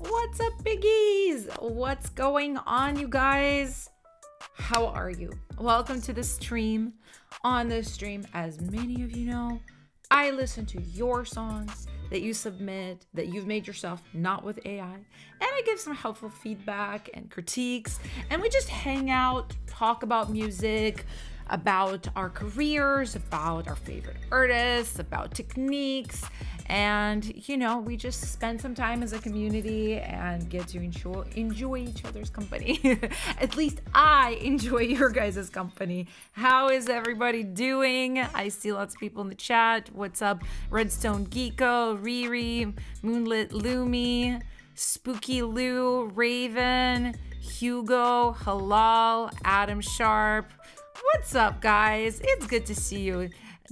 What's up, Piggies? What's going on, you guys? How are you? Welcome to the stream. On this stream, as many of you know, I listen to your songs that you submit, that you've made yourself, not with AI. And I give some helpful feedback and critiques. And we just hang out, talk about music, about our careers, about our favorite artists, about techniques. And, you know, we just spend some time as a community and get to enjoy each other's company. At least I enjoy your guys' company. How is everybody doing? I see lots of people in the chat. What's up? Redstone Geeko, Riri, Moonlit Lumi, Spooky Lou, Raven, Hugo, Halal, Adam Sharp. What's up, guys? It's good to see you.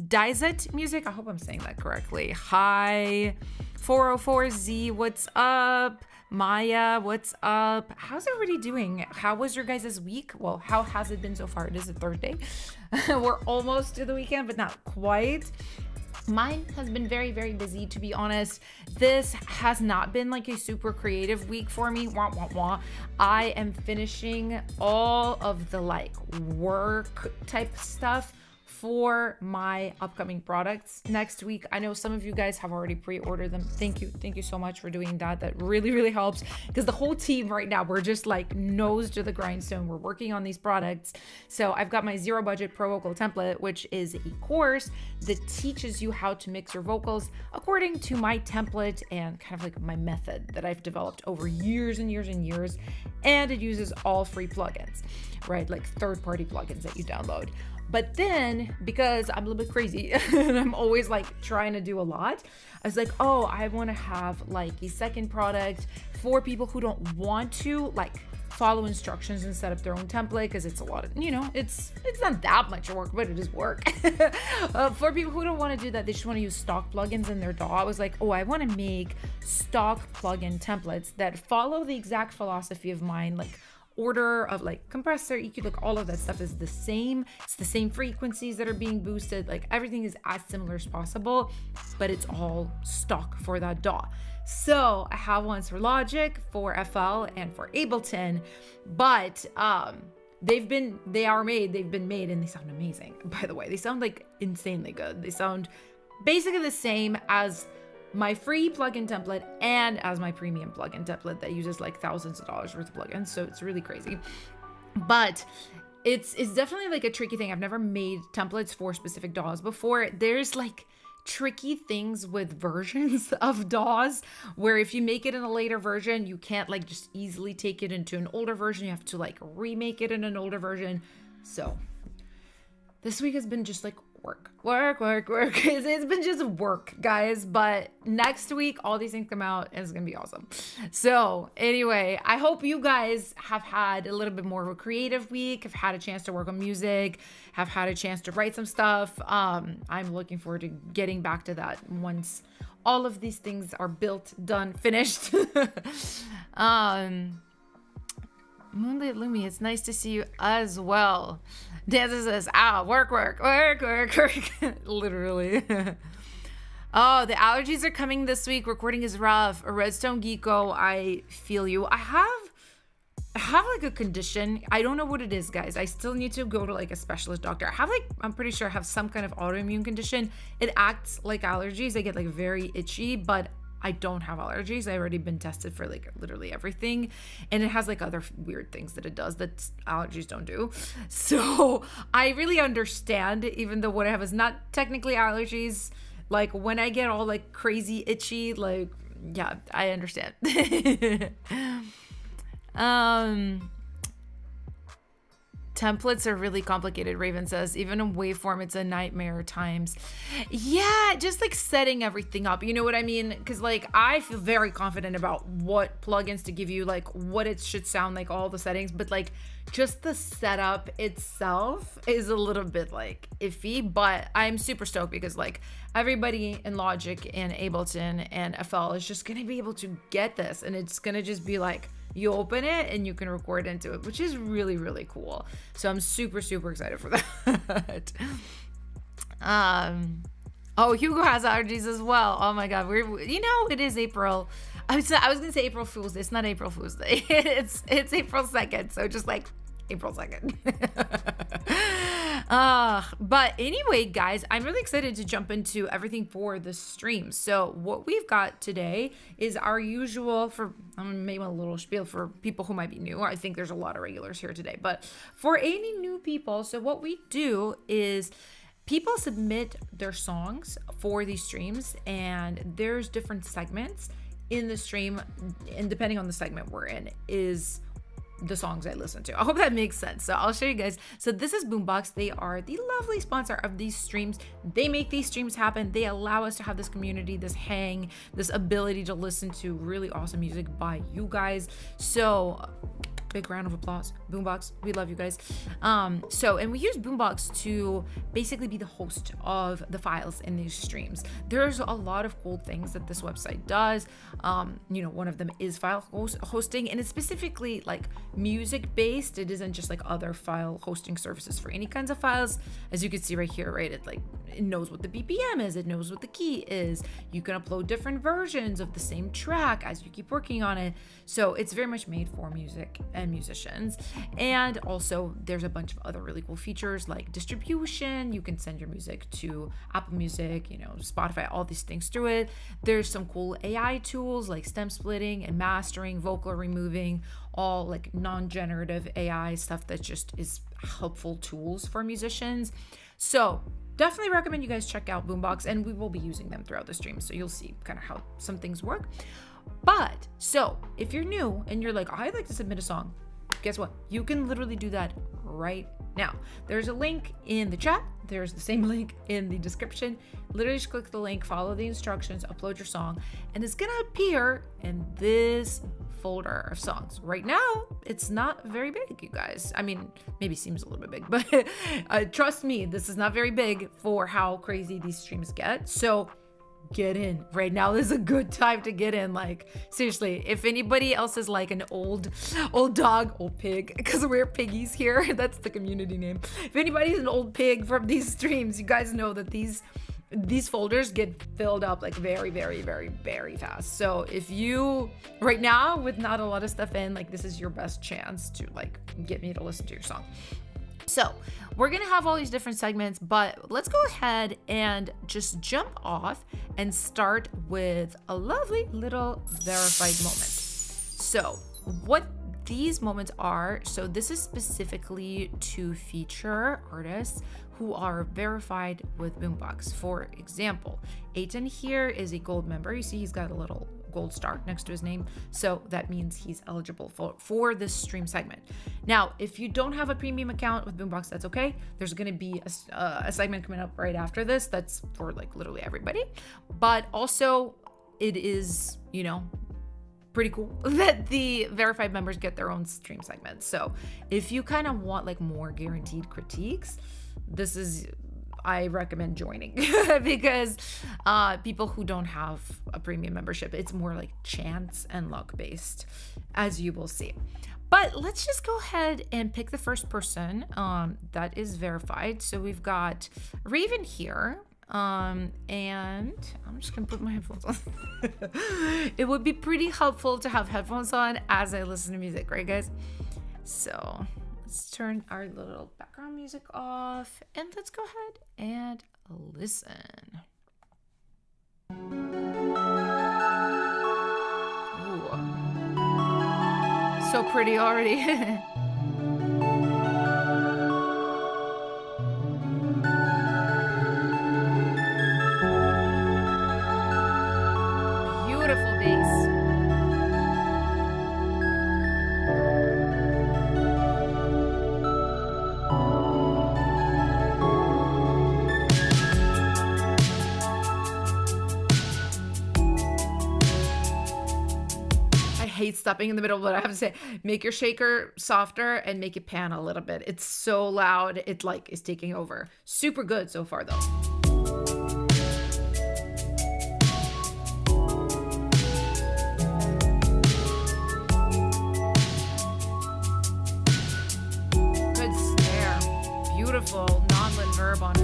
Dais music, I hope I'm saying that correctly. Hi, 404Z, what's up? Maya, what's up? How's everybody doing? How was your guys' week? Well, how has it been so far? It is the third day. We're almost to the weekend, but not quite. Mine has been very, very busy, to be honest. This has not been like a super creative week for me. Wah, wah, wah. I am finishing all of the like work type stuff for my upcoming products next week. I know some of you guys have already pre-ordered them. Thank you so much for doing that. That really helps, because the whole team right now, we're just like nose to the grindstone. We're working on these products. So I've got my zero budget pro vocal template, which is a course that teaches you how to mix your vocals according to my template and kind of like my method that I've developed over years and years and years. And it uses all free plugins, right? Like third-party plugins that you download. But then, because I'm a little bit crazy and I'm always like trying to do a lot, I was like, oh, I want to have like a second product for people who don't want to like follow instructions and set up their own template, because it's a lot of, you know, it's not that much work, but it is work. For people who don't want to do that, they just want to use stock plugins in their DAW. I was like, oh, I want to make stock plugin templates that follow the exact philosophy of mine, like order of like compressor, EQ, like all of that stuff is the same. It's the same frequencies that are being boosted. Like everything is as similar as possible, but it's all stock for that DAW. So I have ones for Logic, for FL, and for Ableton, but they've been made and they sound amazing. By the way, they sound like insanely good. They sound basically the same as my free plugin template and as my premium plugin template that uses like thousands of dollars worth of plugins. So it's really crazy. But it's definitely like a tricky thing. I've never made templates for specific DAWs before. There's like tricky things with versions of DAWs where if you make it in a later version, you can't like just easily take it into an older version. You have to like remake it in an older version. So this week has been just like work. It's been just work, guys. But next week, all these things come out and it's gonna be awesome. So anyway, I hope you guys have had a little bit more of a creative week, have had a chance to work on music, have had a chance to write some stuff. I'm looking forward to getting back to that once all of these things are built, done, finished. Moonlit Lumi, it's nice to see you as well. Danzo says, work. Literally. Oh, the allergies are coming this week. Recording is rough. A Redstone Geeko, I feel you. I have like a condition. I don't know what it is, guys. I still need to go to like a specialist doctor. I'm pretty sure I have some kind of autoimmune condition. It acts like allergies. I get like very itchy, but I don't have allergies. I've already been tested for like literally everything. And it has like other weird things that it does that allergies don't do. So I really understand, even though what I have is not technically allergies. Like when I get all like crazy itchy, like, yeah, I understand. Templates are really complicated, Raven says. Even in waveform, it's a nightmare at times. Yeah, just like setting everything up. You know what I mean? Because like I feel very confident about what plugins to give you, like what it should sound like, all the settings. But like just the setup itself is a little bit like iffy. But I'm super stoked because like everybody in Logic and Ableton and FL is just going to be able to get this. And it's going to just be like, you open it and you can record into it, which is really cool. So I'm super excited for that. Oh, Hugo has allergies as well. Oh my God. It is April. I was gonna say April Fool's Day. It's not April Fool's Day. It's April 2nd. So just like April 2nd. But anyway, guys, I'm really excited to jump into everything for the stream. So what we've got today is our usual, for maybe a little spiel for people who might be new. I think there's a lot of regulars here today, but for any new people, so what we do is people submit their songs for these streams, and there's different segments in the stream, and depending on the segment we're in is the songs I listen to. I hope that makes sense. So I'll show you guys. So this is Boombox. They are the lovely sponsor of these streams. They make these streams happen. They allow us to have this community, this hang, this ability to listen to really awesome music by you guys. So big round of applause. Boombox, we love you guys. And we use Boombox to basically be the host of the files in these streams. There's a lot of cool things that this website does. One of them is file hosting, and it's specifically like music based. It isn't just like other file hosting services for any kinds of files. As you can see right here, right? It knows what the BPM is. It knows what the key is. You can upload different versions of the same track as you keep working on it. So it's very much made for music and musicians. And also there's a bunch of other really cool features like distribution. You can send your music to Apple Music, Spotify, all these things through it. There's some cool AI tools like stem splitting and mastering, vocal removing, all like non-generative AI stuff that just is helpful tools for musicians. So definitely recommend you guys check out Boombox, and we will be using them throughout the stream. So you'll see kind of how some things work. But so if you're new and you're like, I'd like to submit a song, guess what? You can literally do that right now. There's a link in the chat. There's the same link in the description. Literally just click the link, follow the instructions, upload your song, and it's gonna appear in this folder of songs. Right now, it's not very big, you guys. I mean, maybe seems a little bit big, but trust me, this is not very big for how crazy these streams get. So get in right now. This is a good time to get in. Like seriously, if anybody else is like an old dog, old pig, because we're piggies here, that's the community name. If anybody's an old pig from these streams, you guys know that these folders get filled up like very, very, very, very fast. So if you right now with not a lot of stuff in, like this is your best chance to like get me to listen to your song. So we're going to have all these different segments, but let's go ahead and just jump off and start with a lovely little verified moment. So what these moments are, so this is specifically to feature artists who are verified with Boombox. For example, Eightton here is a gold member. You see he's got a little gold star next to his name, so that means he's eligible for this stream segment. Now if you don't have a premium account with Boombox, that's okay. There's going to be a segment coming up right after this that's for like literally everybody, but also it is pretty cool that the verified members get their own stream segments. So if you kind of want like more guaranteed critiques, I recommend joining because people who don't have a premium membership, it's more like chance and luck based, as you will see. But let's just go ahead and pick the first person that is verified. So we've got Raven here. And I'm just gonna put my headphones on. It would be pretty helpful to have headphones on as I listen to music, right guys? So let's turn our little background music off and let's go ahead and listen. Ooh. So pretty already. Beautiful bass. I hate stopping in the middle, but I have to say, make your shaker softer and make it pan a little bit. It's so loud, it like is taking over. Super good so far though. Beautiful non-lit verb on it.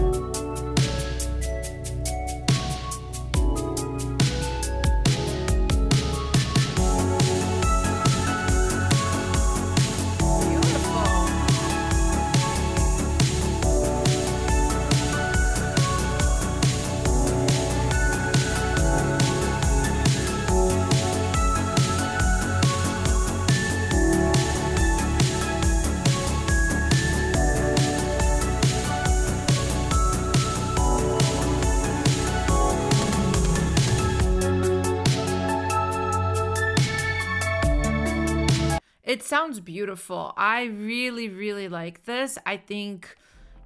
It sounds beautiful. I really, really like this. I think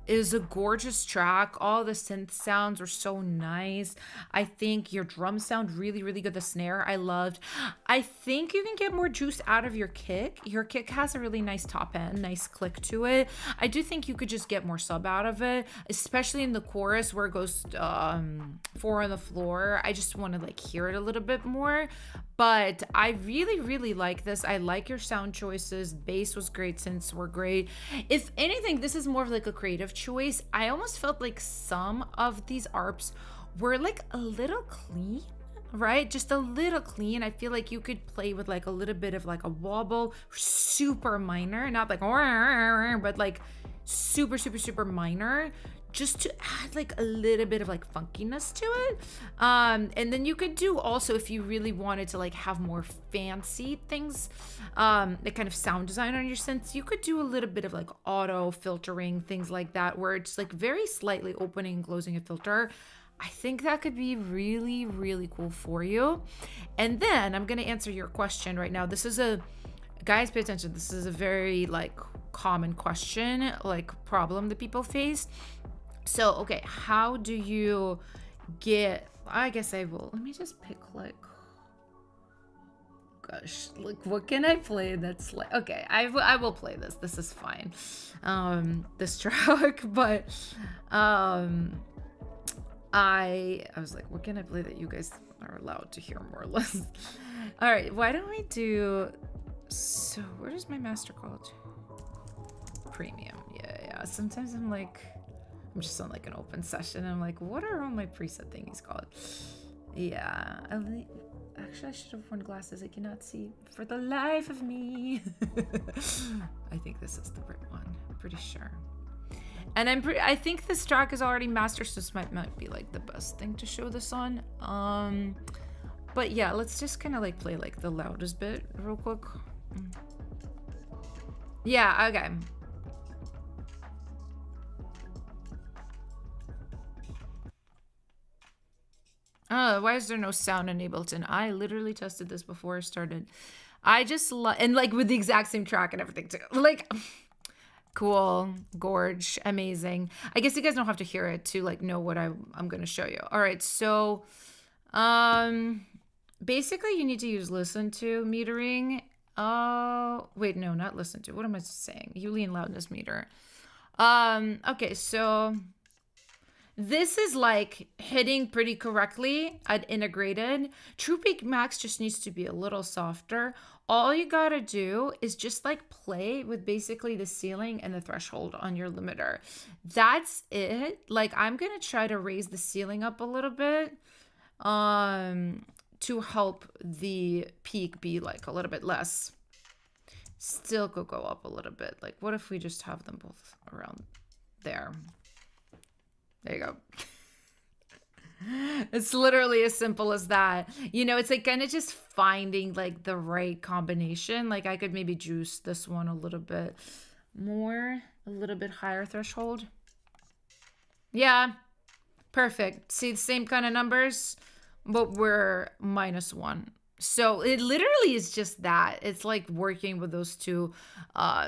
it is a gorgeous track. All the synth sounds were so nice. I think your drums sound really, really good. The snare I loved. I think you can get more juice out of your kick. Your kick has a really nice top end, nice click to it. I do think you could just get more sub out of it, especially in the chorus where it goes 4 on the floor. I just want to like hear it a little bit more. But I really, really like this. I like your sound choices. Bass was great, synths were great. If anything, this is more of like a creative choice. I almost felt like some of these ARPs were like a little clean, right? Just a little clean. I feel like you could play with like a little bit of like a wobble, super minor, not like, but like super, super, super minor, just to add like a little bit of like funkiness to it. And then you could do also, if you really wanted to like have more fancy things, the kind of sound design on your synths, you could do a little bit of like auto filtering, things like that, where it's like very slightly opening and closing a filter. I think that could be really, really cool for you. And then I'm gonna answer your question right now. This is guys, pay attention. This is a very like common question, like problem that people face. So, okay, how do you get, I guess I will, let me just pick like, gosh, like what can I play that's like, okay, I will play this. This is fine. This track, but I was like, what can I play that you guys are allowed to hear more or less? All right, why don't we do, so where is my master called? Premium, yeah. Sometimes I'm like, I'm just on like an open session. I'm like, what are all my preset thingies called? Yeah. Actually, I should have worn glasses. I cannot see for the life of me. I think this is the right one. I'm pretty sure. And I think this track is already mastered, so this might be like the best thing to show this on. But yeah, let's just kind of like play like the loudest bit real quick. Yeah, okay. Why is there no sound enabled? And I literally tested this before I started. I just love, and like with the exact same track and everything too. Like, cool, gorge, amazing. I guess you guys don't have to hear it to like know what I'm gonna show you. All right, so basically you need to use listen to metering. Wait, no, not listen to. What am I saying? Boolean loudness meter. Okay, so this is like hitting pretty correctly at integrated. True Peak Max just needs to be a little softer. All you gotta do is just like play with basically the ceiling and the threshold on your limiter. That's it. Like I'm gonna try to raise the ceiling up a little bit to help the peak be like a little bit less. Still could go up a little bit. Like what if we just have them both around there? There you go. It's literally as simple as that. You know, it's like kind of just finding like the right combination. Like I could maybe juice this one a little bit more, a little bit higher threshold. Yeah, perfect. See the same kind of numbers, but we're -1. So it literally is just that. It's like working with those two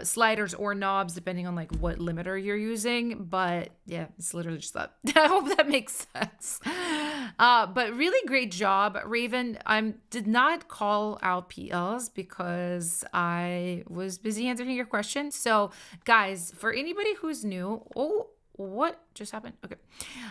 sliders or knobs, depending on like what limiter you're using. But yeah, it's literally just that. I hope that makes sense. But really great job, Raven. I did not call out PLs because I was busy answering your question. So guys, for anybody who's new, what just happened? Okay.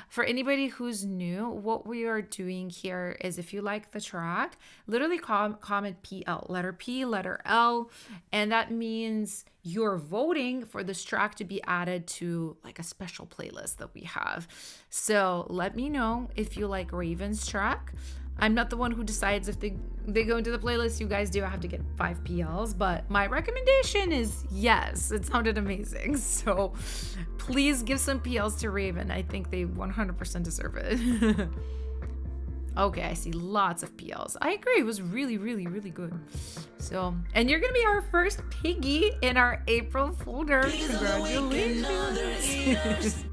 For anybody who's new, what we are doing here is if you like the track, literally comment PL, letter P, letter L, and that means you're voting for this track to be added to like a special playlist that we have. So let me know if you like Raven's track. I'm not the one who decides if they go into the playlist. You guys do have to get 5 PLs, but my recommendation is yes, it sounded amazing. So please give some PLs to Raven. I think they 100% deserve it. Okay, I see lots of PLs. I agree, it was really, really, really good. So, and you're gonna be our first Piggy in our April folder. Congratulations.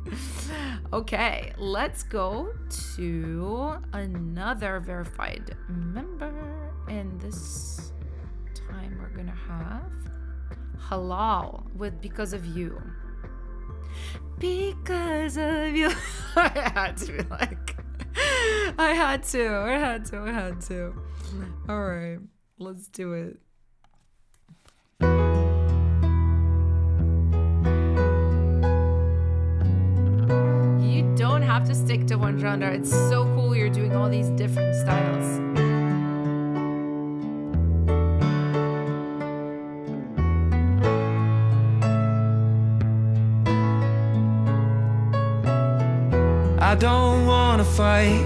Okay, let's go to another verified member. And this time we're gonna have Halal with Because of You. Because of you. I had to be like, I had to. All right, let's do it. You don't have to stick to one genre. It's so cool you're doing all these different styles. I don't wanna fight,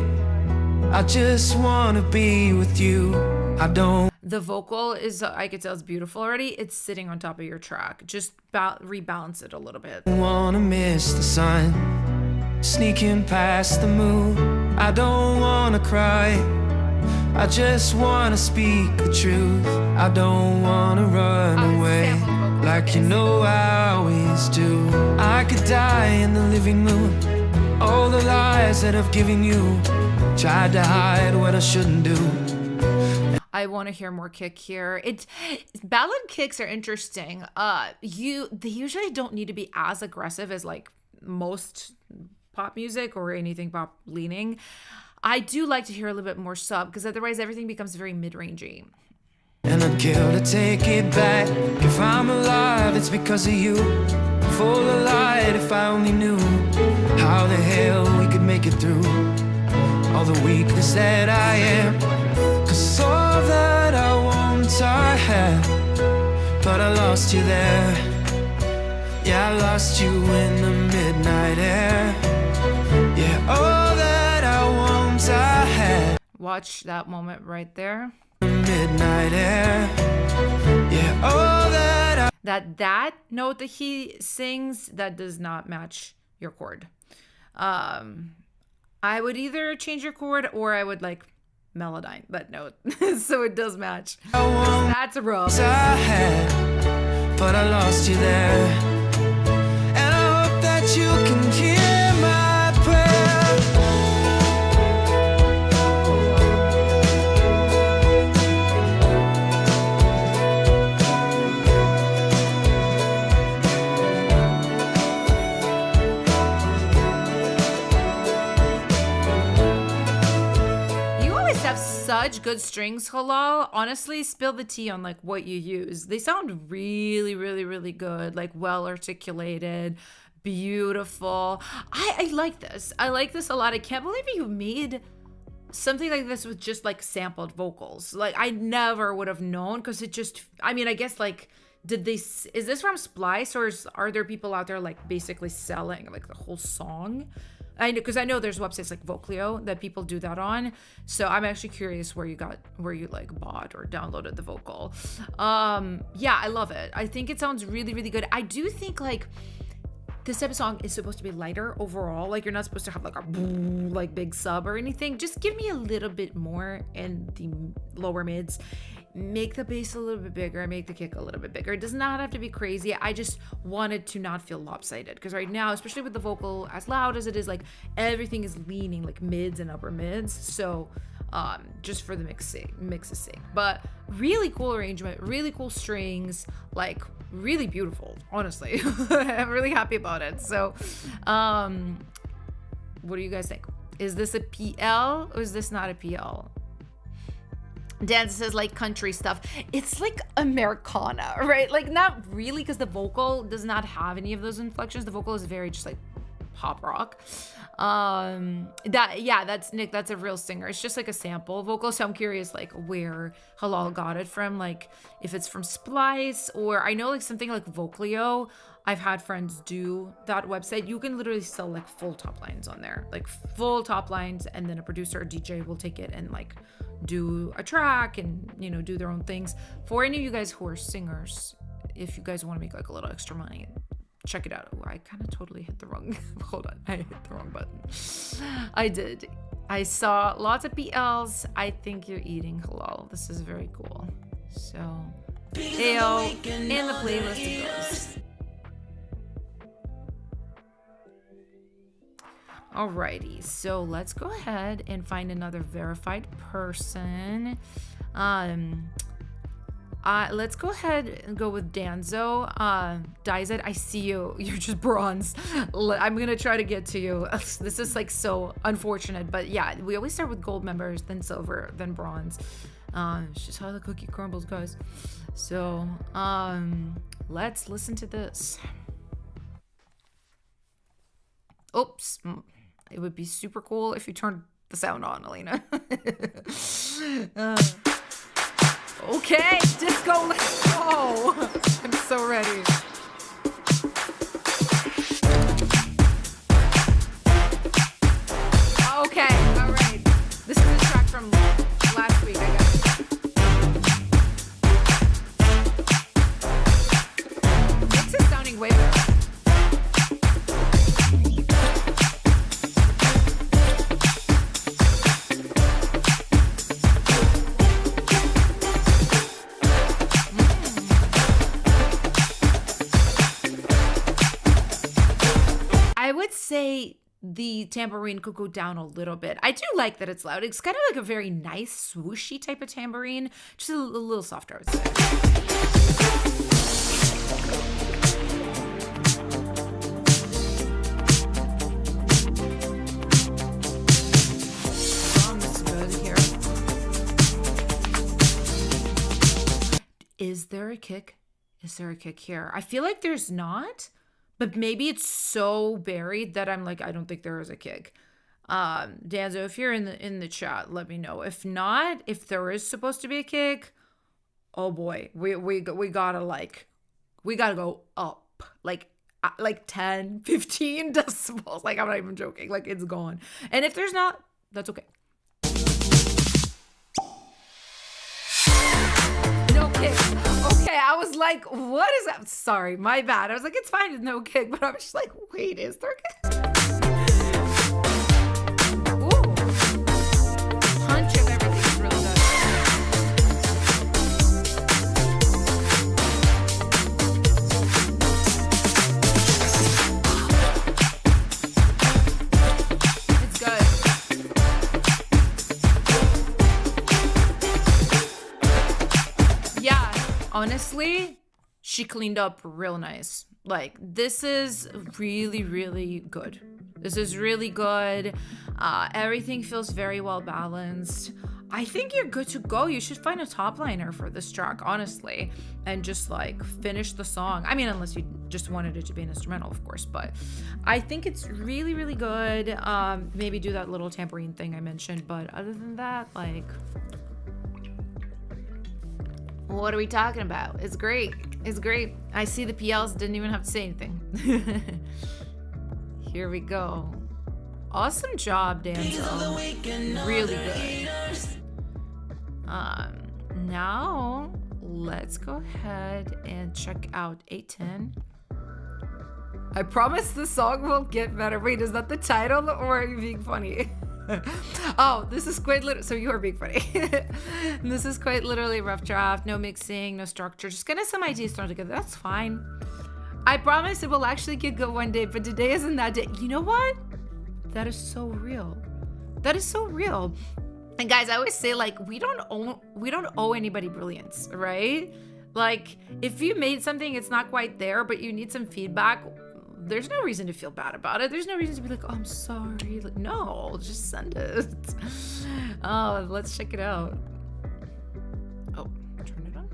I just wanna be with you. I don't. The vocal is, I could tell it's beautiful already. It's sitting on top of your track. Just rebalance it a little bit. Wanna miss the sun, sneaking past the moon. I don't wanna cry, I just wanna speak the truth. I don't wanna run away like you know I always do. I could die in the living room. All the lies that I've given you, tried to hide what I shouldn't do. I want to hear more kick here. Ballad kicks are interesting. They usually don't need to be as aggressive as like most pop music or anything pop leaning. I do like to hear a little bit more sub because otherwise everything becomes very mid-rangey. And I'd kill to take it back. If I'm alive, it's because of you. Full of light, if I only knew how the hell we could make it through all the weakness that I am. Cause all that I want I had, but I lost you there. Yeah, I lost you in the midnight air. Yeah, all that I want I had. Watch that moment right there. Midnight air. Yeah, all that I... That note that he sings, that does not match your chord. I would either change your chord or I would like melodine that note so it does match. That's a rough. I had, but I lost you there. And I hope that you can hear my prayer. Such good strings, Halal. Honestly, spill the tea on like what you use. They sound really, really, really good, like well articulated, beautiful. I like this. I like this a lot. I can't believe you made something like this with just like sampled vocals. Like I never would have known because it just, I mean, I guess like, is this from Splice or are there people out there like basically selling like the whole song? I know, because I know there's websites like Voclio that people do that on. So I'm actually curious where you like bought or downloaded the vocal. Yeah, I love it. I think it sounds really, really good. I do think like this type of song is supposed to be lighter overall. Like you're not supposed to have like a like big sub or anything. Just give me a little bit more in the lower mids. Make the bass a little bit bigger, make the kick a little bit bigger. It does not have to be crazy. I just wanted to not feel lopsided because right now, especially with the vocal as loud as it is, like everything is leaning like mids and upper mids. So just for the mix's sake. But really cool arrangement, really cool strings, like really beautiful, honestly. I'm really happy about it. So what do you guys think? Is this a PL or is this not a PL? Dan says like country stuff. It's like Americana, right? Like not really because the vocal does not have any of those inflections. The vocal is very just like pop rock. That's Nick. That's a real singer. It's just like a sample vocal. So I'm curious like where Halal got it from. Like if it's from Splice or I know like something like Voclio. I've had friends do that website. You can literally sell like full top lines on there, like full top lines, and then a producer or DJ will take it and like do a track and do their own things. For any of you guys who are singers, if you guys want to make like a little extra money, check it out. Oh, I kind of totally hit the wrong. Hold on, I hit the wrong button. I did. I saw lots of PLs. I think you're eating halal. This is very cool. So, AO in the playlist it goes. Alrighty, so let's go ahead and find another verified person. Let's go ahead and go with Danzo. Dais, I see you. You're just bronze. I'm gonna try to get to you. This is like so unfortunate, but yeah, we always start with gold members, then silver, then bronze. It's just how the cookie crumbles, guys. So, let's listen to this. Oops. It would be super cool if you turned the sound on, Elena. Okay, disco, let's go. I'm so ready. Okay, all right. This is a track from last week, I guess. This is sounding way better. I would say the tambourine could go down a little bit. I do like that it's loud. It's kind of like a very nice, swooshy type of tambourine. Just a little softer, I would say. That's good here. Is there a kick? Is there a kick here? I feel like there's not. But maybe it's so buried that I'm like, I don't think there is a kick. Danzo, if you're in the chat, let me know. If not, if there is supposed to be a kick, oh boy, we gotta go up like 10, 15 decibels. Like, I'm not even joking. Like, it's gone. And if there's not, that's okay. No kick. Okay, I was like, what is that? Sorry, my bad. I was like, it's fine, it's no kick. But I was just like, wait, is there a kick? Ooh. Punch of everything is really good. It's good. Yeah, honestly, she cleaned up real nice. Like, this is really, really good. This is really good. Everything feels very well balanced. I think you're good to go. You should find a top liner for this track, honestly, and just like finish the song. I mean, unless you just wanted it to be an instrumental, of course, but I think it's really, really good. Maybe do that little tambourine thing I mentioned, but other than that, like, what are we talking about? It's great. It's great. I see the PLs didn't even have to say anything. Here we go. Awesome job, Danzo. Really good. Now let's go ahead and check out Eightton. I promise the song will get better. Wait, is that the title or are you being funny? Oh, this is quite literally, so you are being funny. This is quite literally rough draft, no mixing, no structure, just getting some ideas thrown together. That's fine. I promise it will actually get good one day, but today isn't that day. You know what? That is so real. That is so real. And guys, I always say, like, we don't owe anybody brilliance, right? Like, if you made something, it's not quite there, but you need some feedback, there's no reason to feel bad about it. There's no reason to be like, oh, I'm sorry. Like, no, just send it. Oh, let's check it out. Oh, turn it on.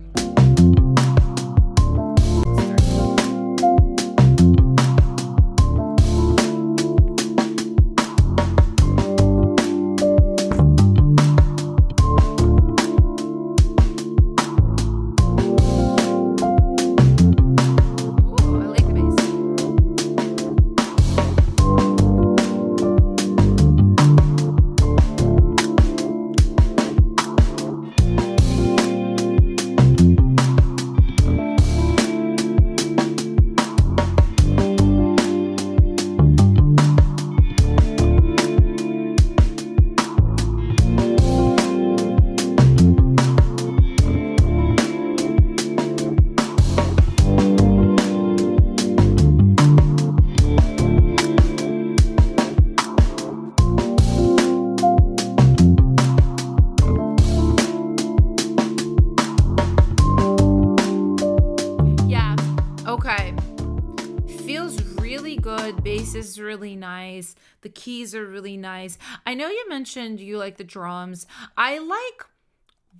Okay. Feels really good. Bass is really nice. The keys are really nice. I know you mentioned you like the drums. I like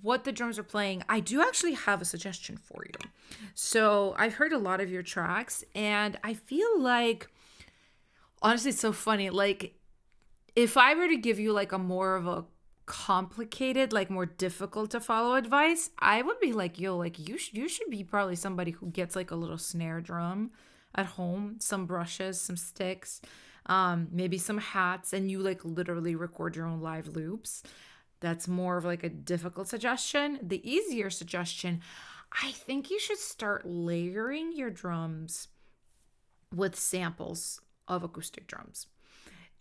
what the drums are playing. I do actually have a suggestion for you. So I've heard a lot of your tracks, and I feel like, honestly, it's so funny. Like, if I were to give you like a more of a complicated, like more difficult to follow advice, I would be like, yo, like you should be probably somebody who gets like a little snare drum at home, some brushes, some sticks, maybe some hats, and you like literally record your own live loops. That's more of like a difficult suggestion. The easier suggestion, I think you should start layering your drums with samples of acoustic drums.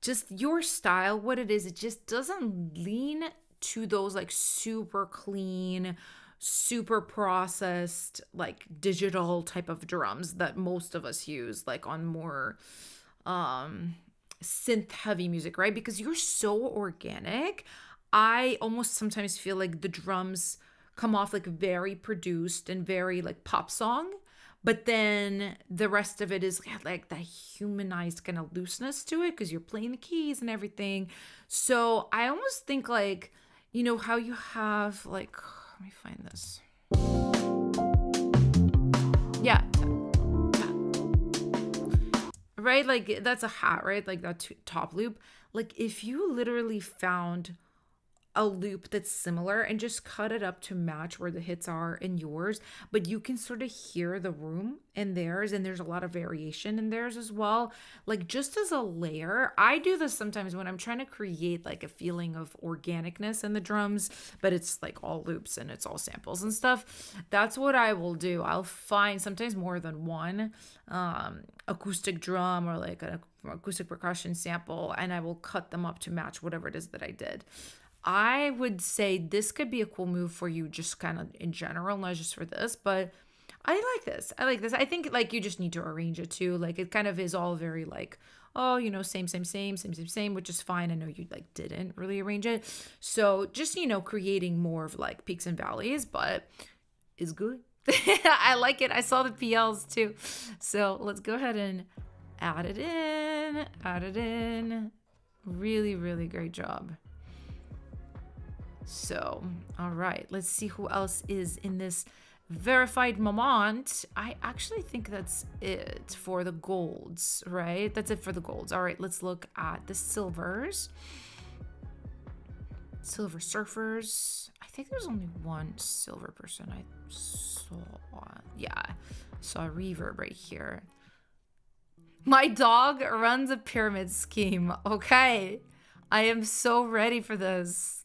Just your style, what it is, it just doesn't lean to those like super clean, super processed, like digital type of drums that most of us use, like on more synth heavy music, right? Because you're so organic. I almost sometimes feel like the drums come off like very produced and very like pop song. But then the rest of it is like that humanized kind of looseness to it because you're playing the keys and everything. So I almost think like, you know, how you have like, let me find this. Yeah. Right? Like that's a hat, right? Like that top loop. Like if you literally found a loop that's similar and just cut it up to match where the hits are in yours, but you can sort of hear the room in theirs, and there's a lot of variation in theirs as well. Like just as a layer, I do this sometimes when I'm trying to create like a feeling of organicness in the drums, but it's like all loops and it's all samples and stuff. That's what I will do. I'll find sometimes more than one acoustic drum or like an acoustic percussion sample, and I will cut them up to match whatever it is that I did. I would say this could be a cool move for you just kind of in general, not just for this, but I like this. I think like you just need to arrange it too. Like it kind of is all very like, oh, you know, same, which is fine. I know you like didn't really arrange it. So just, you know, creating more of like peaks and valleys, but is good. I like it. I saw the PLs too. So let's go ahead and add it in. Really, really great job. So, all right, let's see who else is in this verified moment. I actually think that's it for the golds, right? That's it for the golds. All right, let's look at the silvers. Silver surfers. I think there's only one silver person I saw. Yeah, I saw a Reverb right here. My dog runs a pyramid scheme. Okay, I am so ready for this.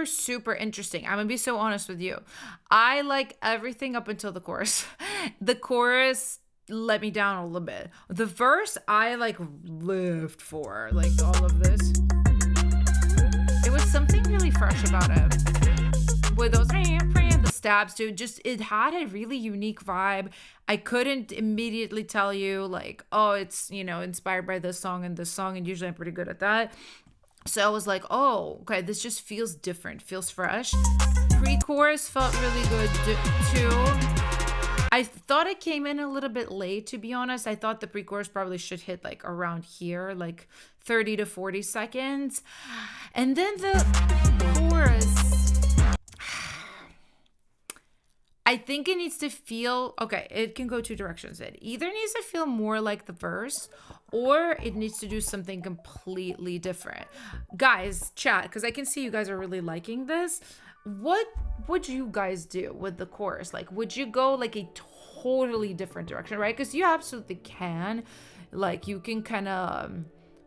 Super interesting. I'm gonna be so honest with you. I like everything up until the chorus. The chorus let me down a little bit. The verse I like lived for, like all of this. It was something really fresh about it. With those the stabs too, just it had a really unique vibe. I couldn't immediately tell you like, oh, it's, you know, inspired by this song and this song, and usually I'm pretty good at that. So I was like, oh, okay, this just feels different, feels fresh. Pre-chorus felt really good too. I thought it came in a little bit late, to be honest. I thought the pre-chorus probably should hit like around here, like 30 to 40 seconds. And then the chorus, I think it needs to feel, okay, it can go two directions. It either needs to feel more like the verse, or it needs to do something completely different. Guys, chat, because I can see you guys are really liking this. What would you guys do with the chorus? Like, would you go like a totally different direction, right? Because you absolutely can. Like, you can kind of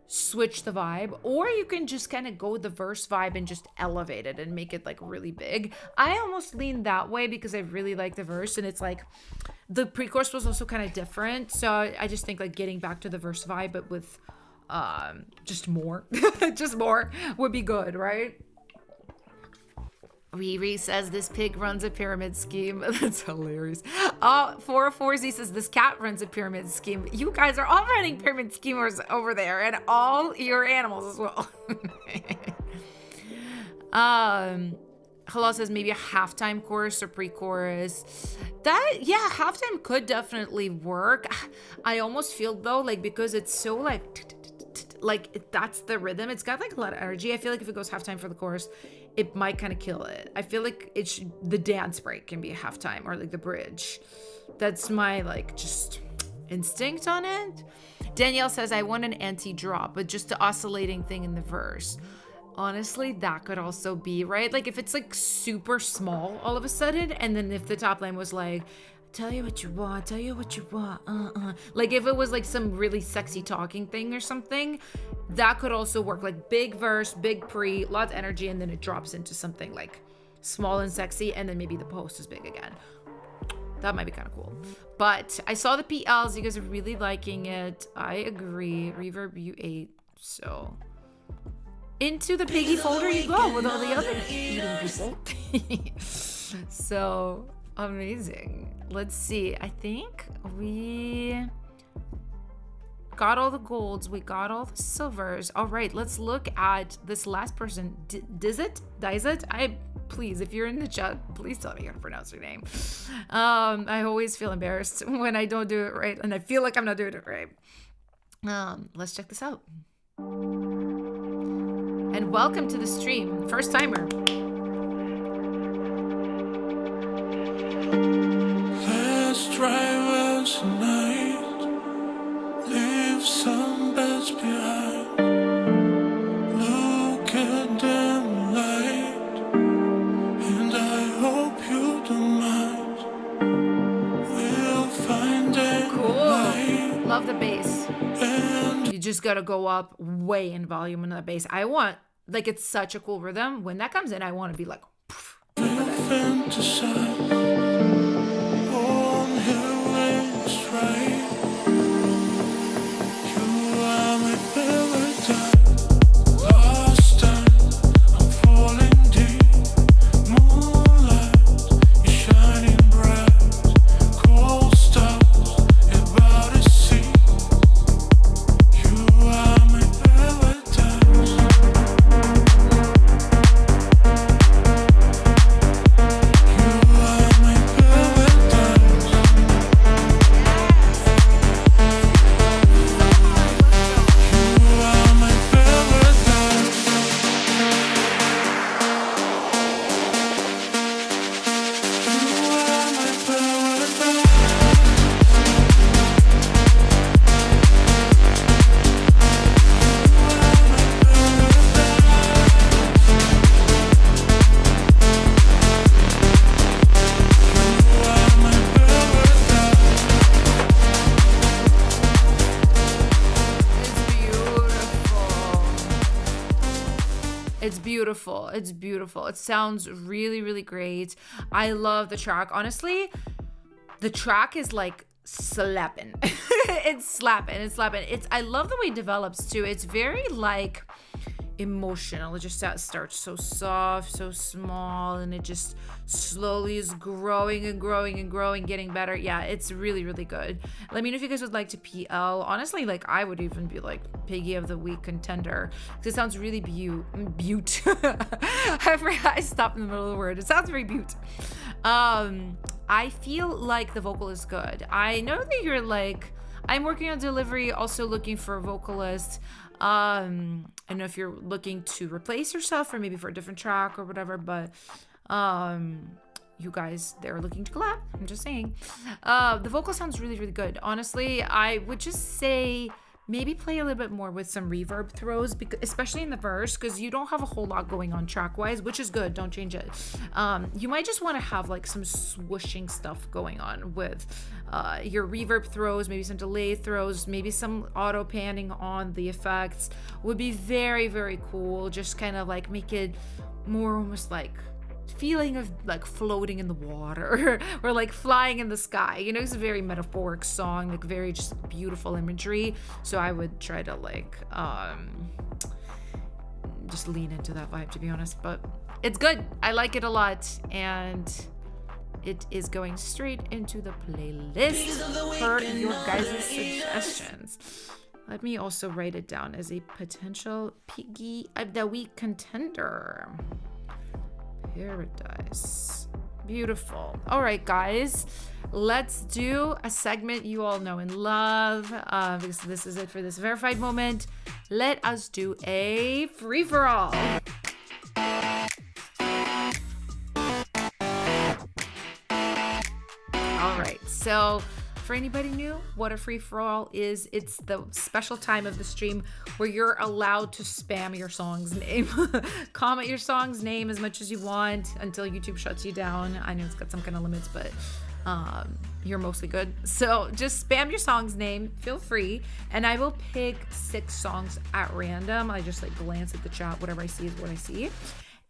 switch the vibe, or you can just kind of go with the verse vibe and just elevate it and make it like really big. I almost lean that way because I really like the verse, and it's like the pre-chorus was also kind of different, so I just think like getting back to the verse vibe but with just more just more would be good, right? Riri says this pig runs a pyramid scheme. That's hilarious. 404Z says this cat runs a pyramid scheme. You guys are all running pyramid schemers over there, and all your animals as well. Halal says maybe a halftime chorus or pre-chorus. That, yeah, halftime could definitely work. I almost feel though, like, because it's so like that's the rhythm, it's got like a lot of energy. I feel like if it goes halftime for the chorus, it might kind of kill it. I feel like it should, the dance break can be a halftime, or like the bridge. That's my like just instinct on it. Danielle says I want an anti-drop, but just the oscillating thing in the verse. Honestly, that could also be, right? Like if it's like super small all of a sudden, and then if the top line was like, tell you what you want, tell you what you want, like if it was like some really sexy talking thing or something, that could also work. Like big verse, big pre, lots of energy, and then it drops into something like small and sexy, and then maybe the post is big again. That might be kind of cool. But I saw the PLs, you guys are really liking it. I agree. Reverb you ate, so into the Piggy folder you go with all the other eating people. So amazing. Let's see. I think we got all the golds. We got all the silvers. All right, let's look at this last person. Dais? Please, if you're in the chat, please tell me how to pronounce your name. I always feel embarrassed when I don't do it right, and I feel like I'm not doing it right. Let's check this out. And welcome to the stream, first timer. Let's drive us tonight, leave some beds behind. Look at them light, and I hope you don't mind. We'll find it. Cool. Love the bass. You just gotta go up way in volume in the bass. I want, like, it's such a cool rhythm. When that comes in, I want to be like, it's beautiful. It sounds really, really great. I love the track. Honestly, the track is like slapping. It's slapping. I love the way it develops too. It's very like, emotional. It just starts so soft, so small, and it just slowly is growing and growing and growing, getting better. Yeah, it's really, really good. Let me know if you guys would like to PL. Honestly, like I would even be like Piggy of the Week contender because it sounds really beaut. I stopped in the middle of the word. It sounds very beaut. I feel like the vocal is good. I know that you're like, I'm working on delivery, also looking for a vocalist. I don't know if you're looking to replace yourself or maybe for a different track or whatever, but you guys, they're looking to collab. I'm just saying. The vocal sounds really, really good. Honestly, I would just say maybe play a little bit more with some reverb throws, because, especially in the verse, because you don't have a whole lot going on track-wise, which is good. Don't change it. You might just want to have like some swooshing stuff going on with your reverb throws, maybe some delay throws, maybe some auto panning on the effects would be very, very cool. Just kind of like make it more almost like feeling of like floating in the water or like flying in the sky. You know, it's a very metaphoric song, like very just beautiful imagery. So I would try to like just lean into that vibe, to be honest. But it's good. I like it a lot, and it is going straight into the playlist per your guys' suggestions. Let me also write it down as a potential Piggy of the Week contender. Paradise. Beautiful. All right, guys, let's do a segment you all know and love, because this is it for this verified moment. Let us do a free-for-all. All right, so for anybody new, what a free-for-all is, it's the special time of the stream where you're allowed to spam your song's name. Comment your song's name as much as you want until YouTube shuts you down. I know it's got some kind of limits, but you're mostly good. So just spam your song's name, feel free, and I will pick 6 songs at random. I just like glance at the chat, whatever I see is what I see,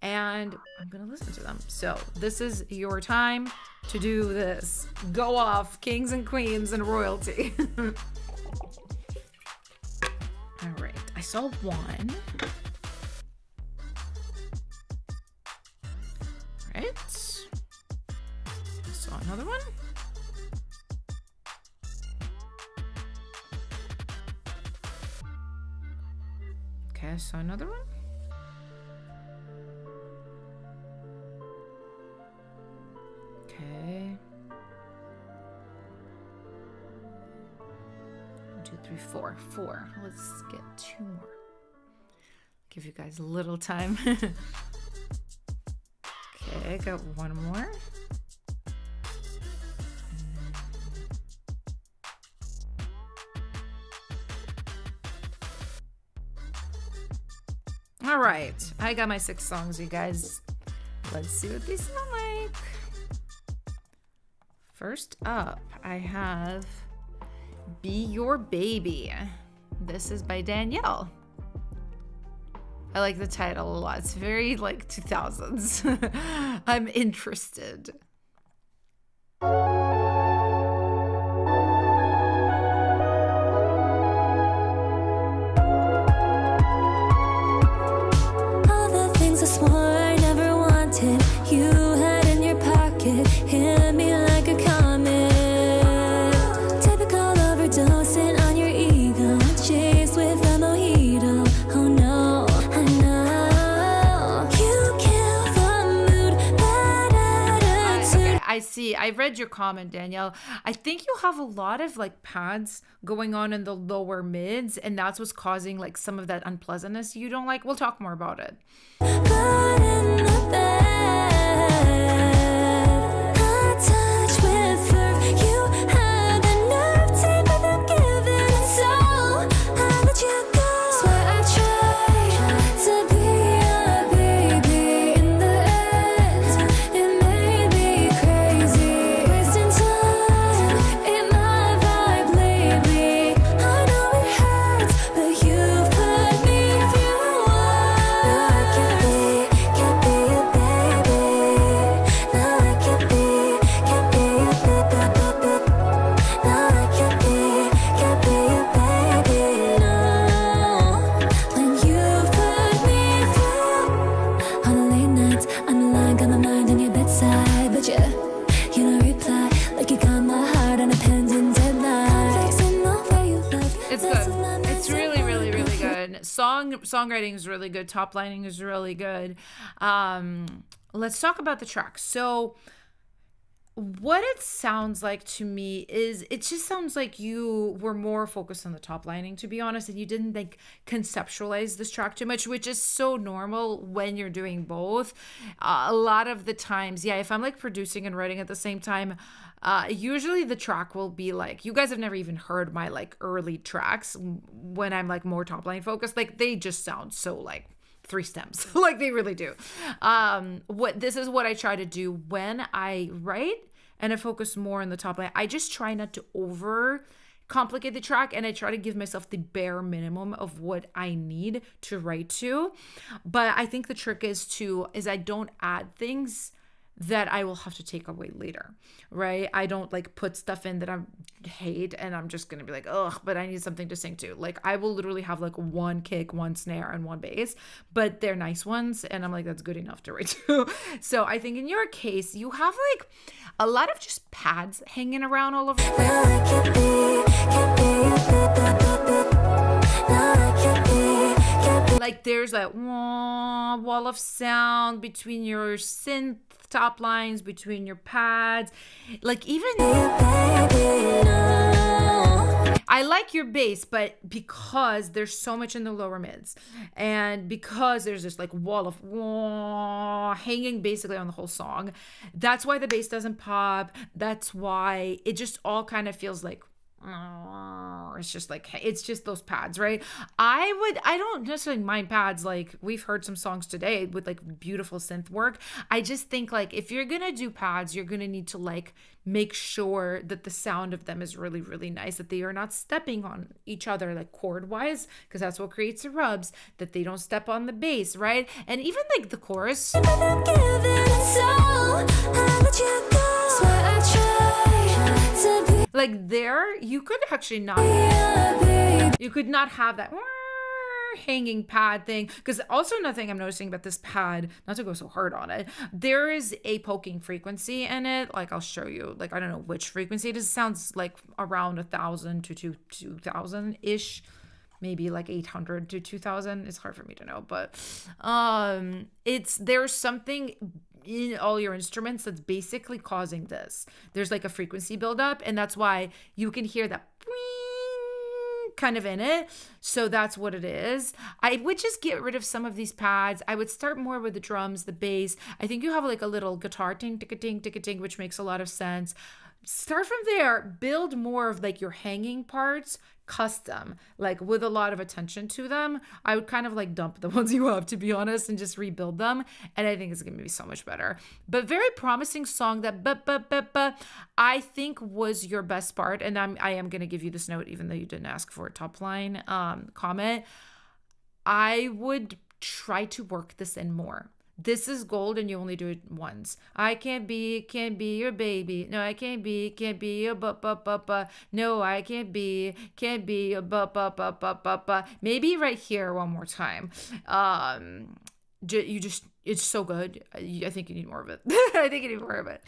and I'm gonna listen to them. So this is your time to do this. Go off, kings and queens and royalty. All right, I saw one. All right, I saw another one. Okay, I saw another one. Okay. 1, 2, 3, 4. 4. Let's get 2 more. Give you guys a little time. Okay, I got 1 more. All right, I got my 6 songs, you guys. Let's see what these sound like. First up, I have Be Your Baby. This is by Danielle. I like the title a lot. It's very like 2000s. I'm interested. All the things I swore I never wanted, you had in your pocket, hit me like a comet. Typical overdosing on your ego, chased with a mojito. Oh no, I know you kill the mood, bad attitude. Okay, I see. I read your comment, Danielle. I think you have a lot of like pads going on in the lower mids, and that's what's causing like some of that unpleasantness you don't like. We'll talk more about it. But in the bed, I touch with verve. You had the nerve, take without giving, so I let you go. Swear I tried to be a baby. In the end, it made me crazy. Wasting time in my vibe lately. I know it hurts, but you put me through. I can't be songwriting is really good. Top lining is really good. Let's talk about the track. So what it sounds like to me is it just sounds like you were more focused on the top lining, to be honest, and you didn't like conceptualize this track too much, which is so normal when you're doing both. A lot of the times, yeah, if I'm like producing and writing at the same time, usually the track will be like, you guys have never even heard my like early tracks when I'm like more top line focused. Like they just sound so like three stems. Like they really do. This is what I try to do when I write and I focus more on the top line. I just try not to over complicate the track, and I try to give myself the bare minimum of what I need to write to. But I think the trick is I don't add things that I will have to take away later, right? I don't like put stuff in that I hate and I'm just gonna be like, ugh, but I need something to sing to. Like I will literally have like one kick, one snare, and one bass, but they're nice ones, and I'm like, that's good enough to write to. So I think in your case, you have like a lot of just pads hanging around all over. Like there's a wall of sound between your synth top lines, between your pads, like even I like your bass, but because there's so much in the lower mids and because there's this like wall of hanging basically on the whole song, that's why the bass doesn't pop. That's why it just all kind of feels like it's just like, it's just those pads, right? I don't necessarily mind pads. Like we've heard some songs today with like beautiful synth work. I just think like if you're gonna do pads, you're gonna need to like make sure that the sound of them is really, really nice, that they are not stepping on each other like chord wise, because that's what creates the rubs, that they don't step on the bass, right? And even like the chorus, like there, you could actually not, you could not have that hanging pad thing. Because also another thing I'm noticing about this pad, not to go so hard on it, there is a poking frequency in it. Like I'll show you, like I don't know which frequency it is. It sounds like around 1,000 to 2,000 ish. Maybe like 800 to 2,000. It's hard for me to know, but there's something in all your instruments that's basically causing this. There's like a frequency buildup, and that's why you can hear that kind of in it. So that's what it is. I would just get rid of some of these pads. I would start more with the drums, the bass. I think you have like a little guitar ting, ticka ting, ticka ting, which makes a lot of sense. Start from there, build more of like your hanging parts custom, like with a lot of attention to them. I would kind of like dump the ones you have, to be honest, and just rebuild them. And I think it's gonna be so much better. But very promising song that I think was your best part. And I am gonna give you this note, even though you didn't ask for a top line comment. I would try to work this in more. This is gold and you only do it once. I can't be your baby. No, I can't be your No, I can't be your Maybe right here one more time. It's so good. I think you need more of it. I think you need more of it.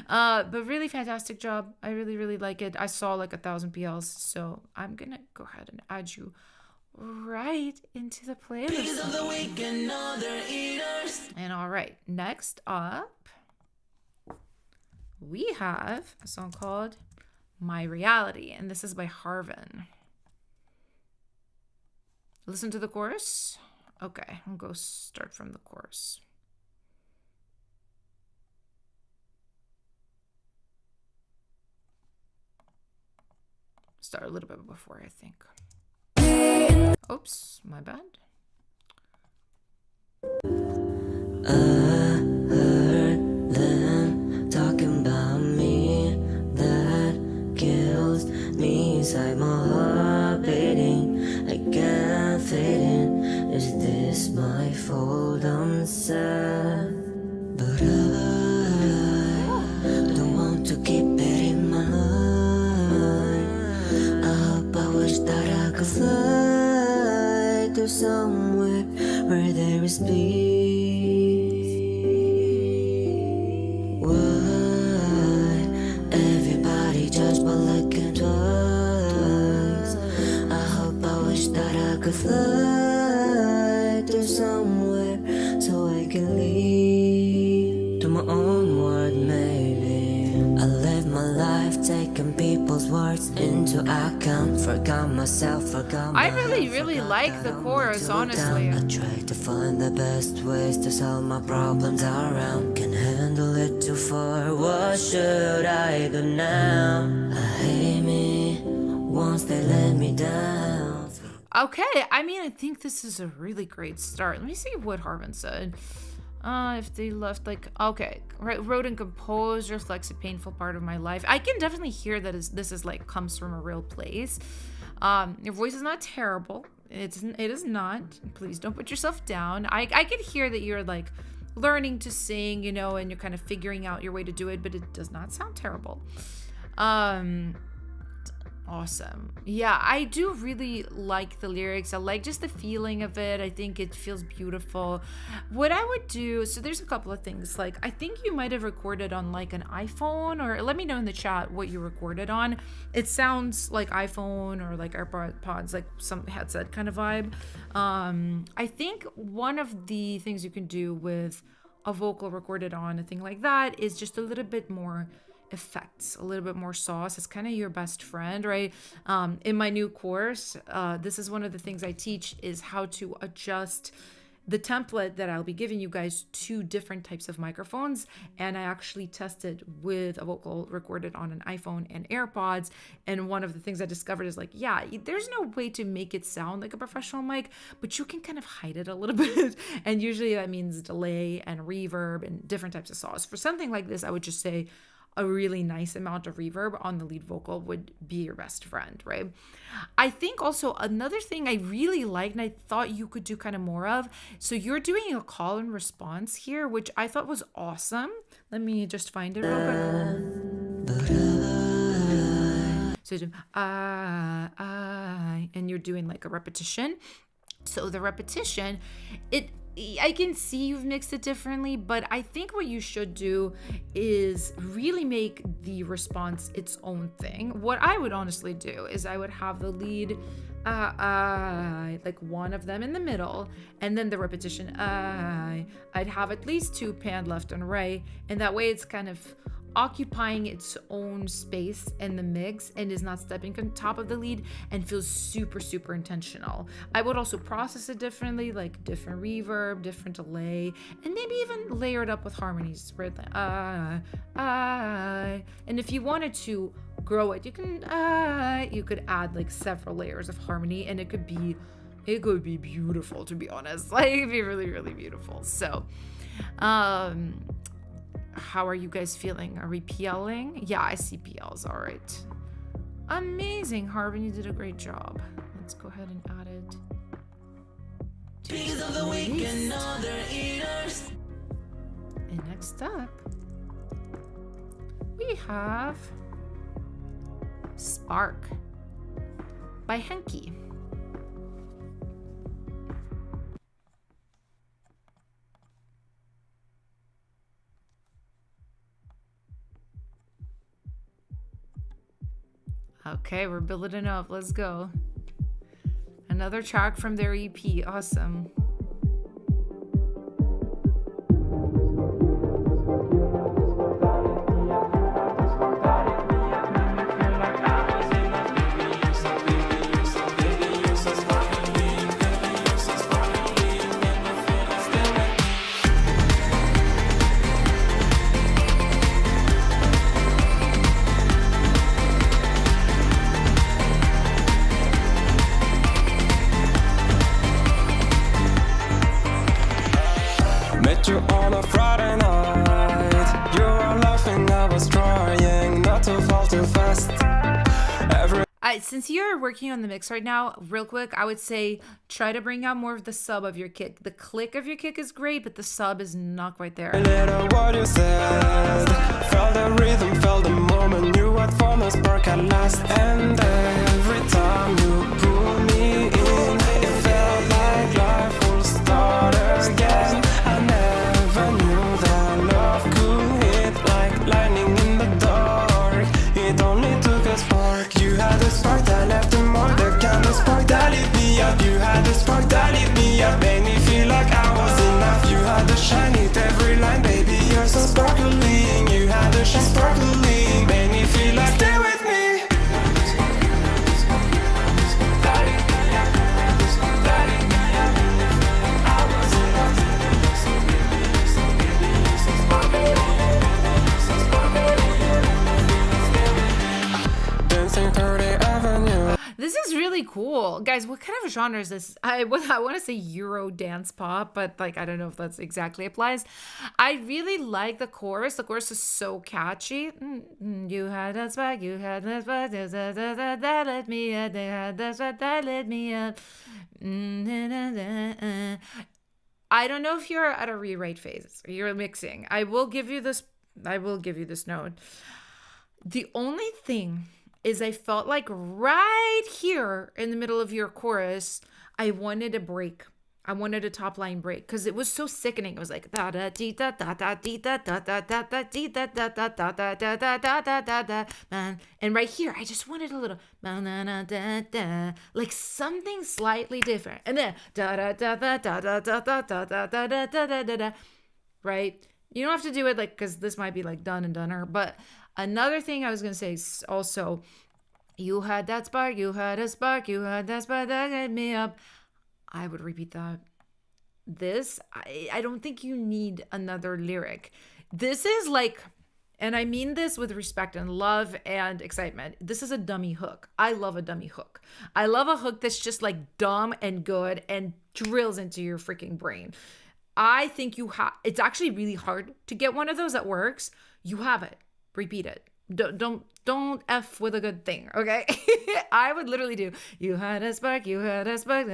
But really fantastic job. I really, really like it. I saw like 1,000 PLs, so I'm gonna go ahead and add you right into the playlist. And all right, next up we have a song called My Reality, and this is by Harvin. Listen to the chorus. Okay, I'll go start from the chorus. Start a little bit before, I think. Oops, my bad. I heard them talking about me. That kills me inside my heart beating. I can't fit in. Is this my fault? I'm sad, but I don't want to keep it in my mind. I hope I wish that I could fly to somewhere where there is peace. Why everybody judge but look at twice? I hope I wish that I could fly believe to my own word, maybe. I live my life taking people's words into account. Forgot myself, forgot I really like the chorus, honestly. I try to find the best ways to solve my problems around. Can't handle it too far, what should I do now? I hate me once they let me down. Okay, I mean, I think this is a really great start. Let me see what Harvin said. If they left, like, okay, wrote and composed reflects a painful part of my life. I can definitely hear that this is like comes from a real place. Your voice is not terrible. It is not. Please don't put yourself down. I can hear that you're like learning to sing, you know, and you're kind of figuring out your way to do it, but it does not sound terrible. Awesome. Yeah, I do really like the lyrics. I like just the feeling of it. I think it feels beautiful. What I would do, so there's a couple of things. Like, I think you might have recorded on like an iPhone, or let me know in the chat what you recorded on. It sounds like iPhone or like AirPods, like some headset kind of vibe. I think one of the things you can do with a vocal recorded on a thing like that is just a little bit more effects, a little bit more sauce. It's kind of your best friend, right? In my new course, this is one of the things I teach, is how to adjust the template that I'll be giving you guys to different types of microphones. And I actually tested with a vocal recorded on an iPhone and AirPods. And one of the things I discovered is like, yeah, there's no way to make it sound like a professional mic, but you can kind of hide it a little bit. And usually that means delay and reverb and different types of sauce. For something like this, I would just say a really nice amount of reverb on the lead vocal would be your best friend, right? I think also another thing I really liked and I thought you could do kind of more of, so you're doing a call and response here, which I thought was awesome. Let me just find it real quick. So and you're doing like a repetition. So the repetition, I can see you've mixed it differently, but I think what you should do is really make the response its own thing. What I would honestly do is I would have the lead, like one of them in the middle, and then the repetition, I'd have at least two panned left and right, and that way it's kind of occupying its own space in the mix and is not stepping on top of the lead and feels super intentional. I would also process it differently, like different reverb, different delay, and maybe even layer it up with harmonies, right? And if you wanted to grow it, you could add like several layers of harmony, and it could be beautiful, to be honest. Like, it'd be really beautiful. So how are you guys feeling? Are we PLing? Yeah, I see PLs. All right. Amazing, Harvin. You did a great job. Let's go ahead and add it. And next up, we have Spark by Hanky. Okay, we're building up. Let's go. Another track from their EP. Awesome. You on a Friday night, you were laughing, I was trying not to fall too fast. Since you're working on the mix right now, real quick, I would say try to bring out more of the sub of your kick. The click of your kick is great, but the sub is not quite there. Little what you said, felt the rhythm, felt the moment, knew what form a spark at last. And every time you pull me in, it felt like life will start again. I never knew that love could hit like lightning in the dark. It only took a spark. You had a spark that left a mark, the kind of spark that lit me up. You had a spark that lit me up, made me feel like I was enough. You had a shiny were so sparkling. You had the shine sparkling. Made me feel like stay with me. Dancing through the avenue. This is really cool. Guys, what kind of genre is this? I want to say Euro dance pop, but like I don't know if that's exactly applies. I really like the chorus. The chorus is so catchy. You had that spark, you had that spark, that let me up, they had that spark, that let me up. I don't know if you're at a rewrite phase or you're mixing. I will give you this note. The only thing is I felt like right here in the middle of your chorus, I wanted a break. I wanted a top line break because it was so sickening. It was like da da dee da da da dee da da da da da dee da da da da da da da da da da da man. And right here, I just wanted a little da da da da, like something slightly different. And then da da da da da da da da da da da da da da da. Right? You don't have to do it like because this might be like done and doneer, but. Another thing I was going to say is also, you had that spark, you had a spark, you had that spark that lit me up. I would repeat that. This, I don't think you need another lyric. This is like, and I mean this with respect and love and excitement. This is a dummy hook. I love a dummy hook. I love a hook that's just like dumb and good and drills into your freaking brain. I think it's actually really hard to get one of those that works. You have it. Repeat it. Don't F with a good thing, okay? I would literally do, you had a spark, you had a spark, you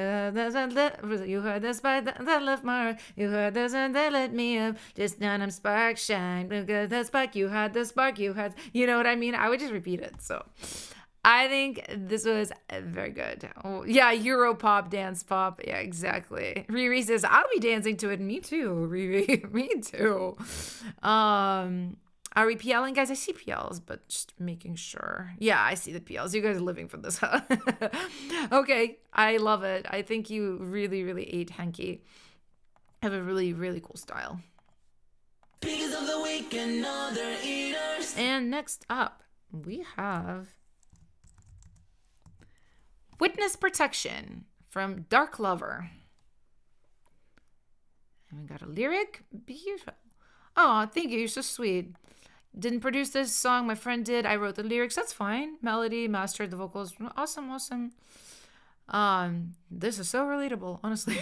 had a spark that left my heart, you had this and that lit me up, just now I'm spark shine, that spark, you had the spark, you had, you know what I mean? I would just repeat it, so. I think this was very good. Oh, yeah, Euro pop, dance pop. Yeah, exactly. Riri says, I'll be dancing to it. Me too, Riri. Me too. Are we PLing, guys? I see PLs, but just making sure. Yeah, I see the PLs. You guys are living for this, huh? Okay, I love it. I think you really, really ate Hanky. Have a really, really cool style. Pigs of the week and other eaters. And next up, we have Witness Protection from Dark Lover. And we got a lyric. Beautiful. Oh, thank you. You're so sweet. Didn't produce this song. My friend did. I wrote the lyrics. That's fine. Melody, mastered the vocals. Awesome, awesome. This is so relatable, honestly.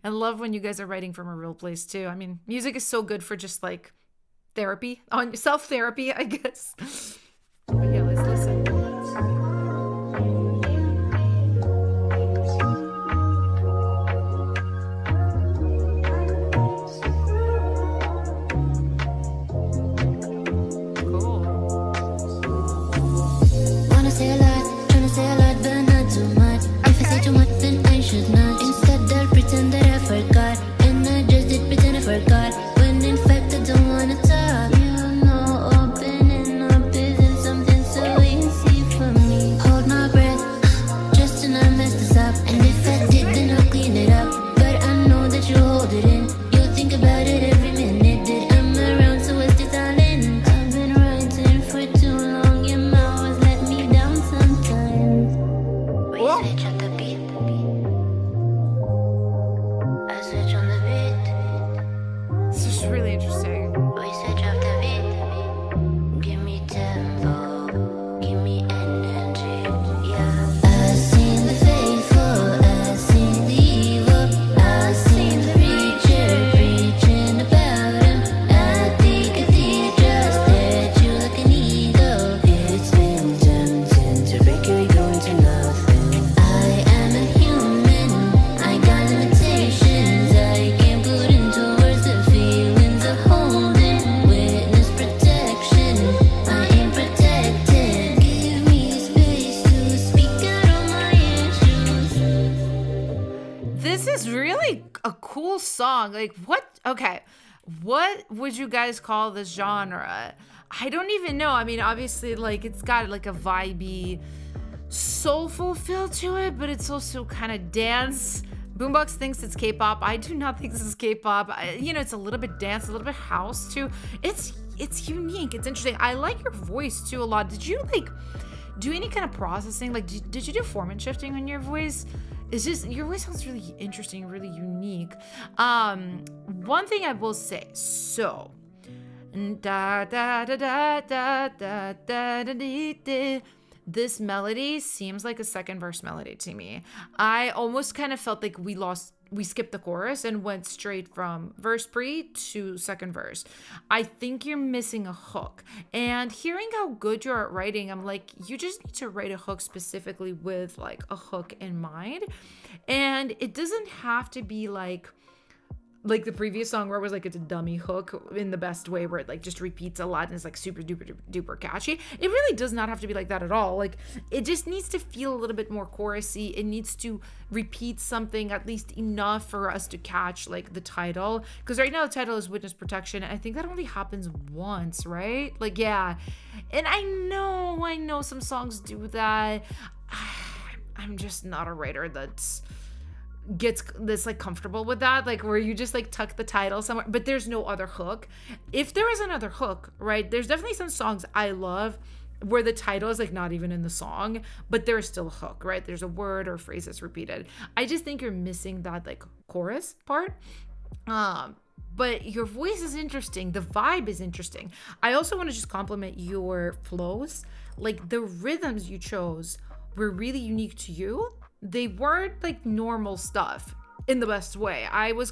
I love when you guys are writing from a real place too. I mean, music is so good for just like therapy, on self-therapy, I guess. But yeah, let's listen. Song, like what? Okay, what would you guys call this genre? I don't even know. I mean, obviously, like it's got like a vibey, soulful feel to it, but it's also kind of dance. Boombox thinks it's K-pop. I do not think this is K-pop. You know, it's a little bit dance, a little bit house too. It's unique. It's interesting. I like your voice too a lot. Did you like do any kind of processing? Like, did you do form and shifting on your voice? It's just, your voice sounds really interesting, really unique. One thing I will say, so da da da da da da da da da. This melody seems like a second verse melody to me. I almost kind of felt like we skipped the chorus and went straight from verse pre to second verse. I think you're missing a hook. And hearing how good you're at writing, I'm like, you just need to write a hook specifically with like a hook in mind. And it doesn't have to be like the previous song where it was like it's a dummy hook in the best way, where it like just repeats a lot and is like super duper catchy. It really does not have to be like that at all. Like, it just needs to feel a little bit more chorusy. It needs to repeat something at least enough for us to catch like the title, because right now the title is Witness Protection. I think that only happens once, right? Like, yeah. And I know some songs do that. I'm just not a writer that's like comfortable with that, like where you just like tuck the title somewhere but there's no other hook. If there is another hook, right, there's definitely some songs I love where the title is like not even in the song, but there's still a hook, right? There's a word or phrase that's repeated. I just think you're missing that like chorus part. But your voice is interesting, the vibe is interesting. I also want to just compliment your flows. Like, the rhythms you chose were really unique to you. They weren't like normal stuff in the best way. I was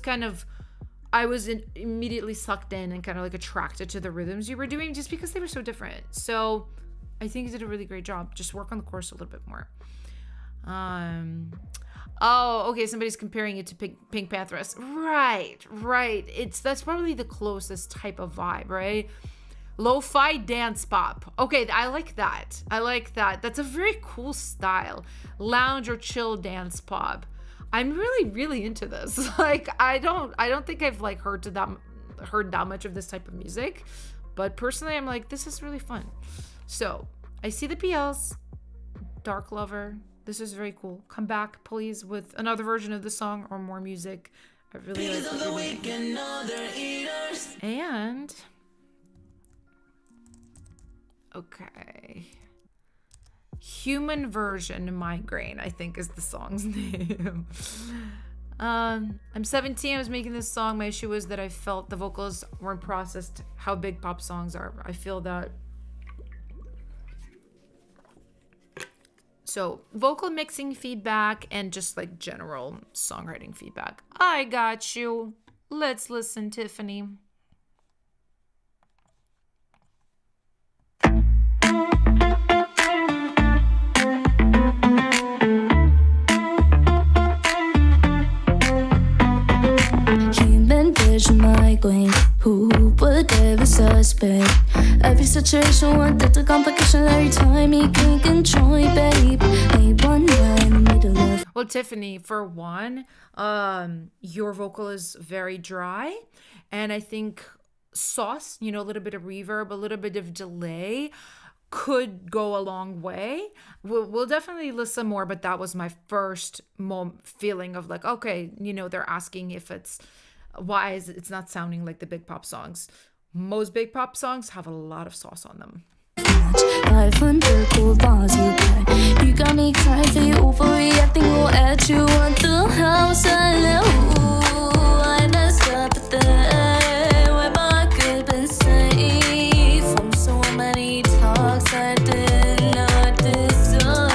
immediately sucked in and kind of like attracted to the rhythms you were doing just because they were so different. So I think you did a really great job. Just work on the chorus a little bit more. Oh, okay. Somebody's comparing it to Pink Panthers. Right. That's probably the closest type of vibe, right? Lo-fi dance pop. Okay, I like that. That's a very cool style. Lounge or chill dance pop. I'm really into this. Like, I don't think I've like heard that much of this type of music, but personally I'm like, this is really fun. So I see the PLs. Dark Lover. This is very cool. Come back, please, with another version of the song or more music. I really like it. And okay. Human Version Migraine, I think, is the song's name. I'm 17. I was making this song. My issue was that I felt the vocals weren't processed how big pop songs are. I feel that. So, vocal mixing feedback and just like general songwriting feedback. I got you. Let's listen, Tiffany. Migraine, who would ever suspect? Every situation, one little complication. Every time he can't control me, babe. Ain't one right in the middle of. Well, Tiffany, for one, your vocal is very dry, and I think sauce, a little bit of reverb, a little bit of delay could go a long way. We'll definitely listen more, but that was my first feeling of like, okay, they're asking if why is it's not sounding like the big pop songs. Most big pop songs have a lot of sauce on them. 500 cool bars you got. You got me crying for you, overreacting. We'll add you on the house. I know I messed up at the where I could been safe from so many talks I did not deserve.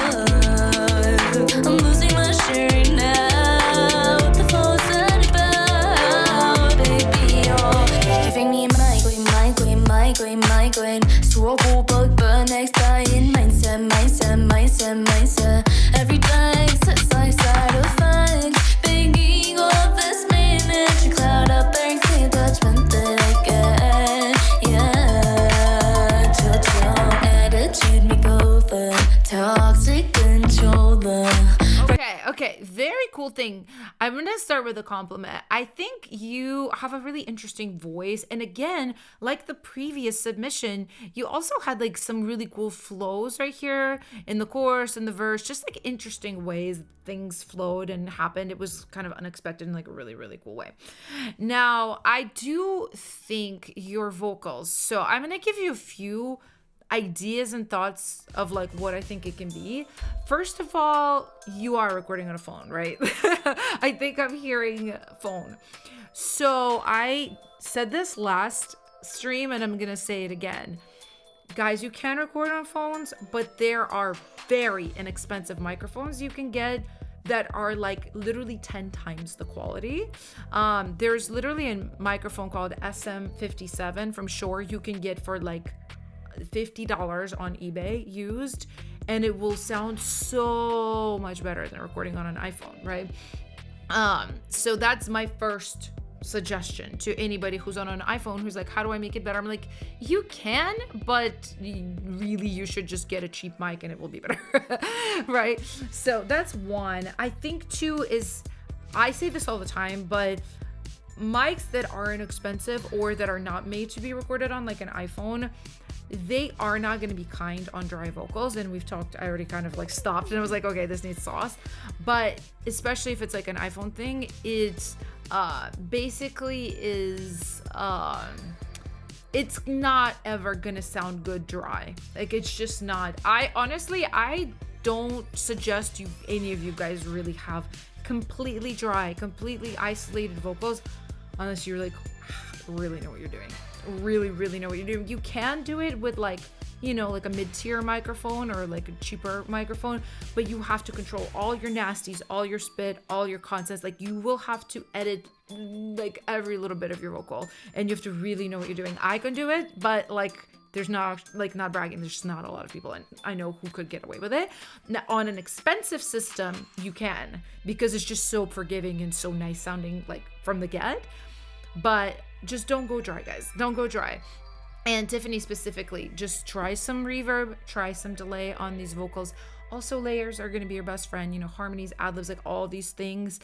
I'm losing my shirt now. What the fuck's that about, baby? You're giving me migraine. Struggle, but next dying mindset. Every day, side of facts. Begging of this. cool thing. I'm going to start with a compliment. I think you have a really interesting voice. And again, like the previous submission, you also had like some really cool flows right here in the chorus and the verse, just like interesting ways things flowed and happened. It was kind of unexpected in like a really, really cool way. Now, I do think your vocals, so I'm going to give you a few ideas and thoughts of like what I think it can be. First of all, you are recording on a phone, right? I think I'm hearing phone. So I said this last stream and I'm gonna say it again. Guys, you can record on phones, but there are very inexpensive microphones you can get that are like literally 10 times the quality. There's literally a microphone called SM57 from Shure you can get for like $50 on eBay used, and it will sound so much better than recording on an iPhone, right? So that's my first suggestion to anybody who's on an iPhone who's like, how do I make it better? I'm like, you can, but really you should just get a cheap mic and it will be better. Right? So that's one. I think two is, I say this all the time, but mics that are inexpensive or that are not made to be recorded on like an iPhone, they are not going to be kind on dry vocals. And we've talked, I already kind of like stopped and I was like, okay, this needs sauce. But especially if it's like an iPhone thing, it's basically is it's not ever gonna sound good dry. Like it's just not. I don't suggest any of you guys really have completely dry, completely isolated vocals unless you're like really know what you're doing. Really know what you're doing. You can do it with like, you know, like a mid-tier microphone or like a cheaper microphone, but you have to control all your nasties, all your spit, all your constants. Like you will have to edit like every little bit of your vocal and you have to really know what you're doing. I can do it, but like there's not, like, not bragging, there's just not a lot of people and I know who could get away with it. Now, on an expensive system, you can, because it's just so forgiving and so nice sounding like from the get. But just don't go dry, guys. Don't go dry. And Tiffany specifically, just try some reverb, try some delay on these vocals. Also, layers are going to be your best friend, you know, harmonies, ad-libs, like all these things.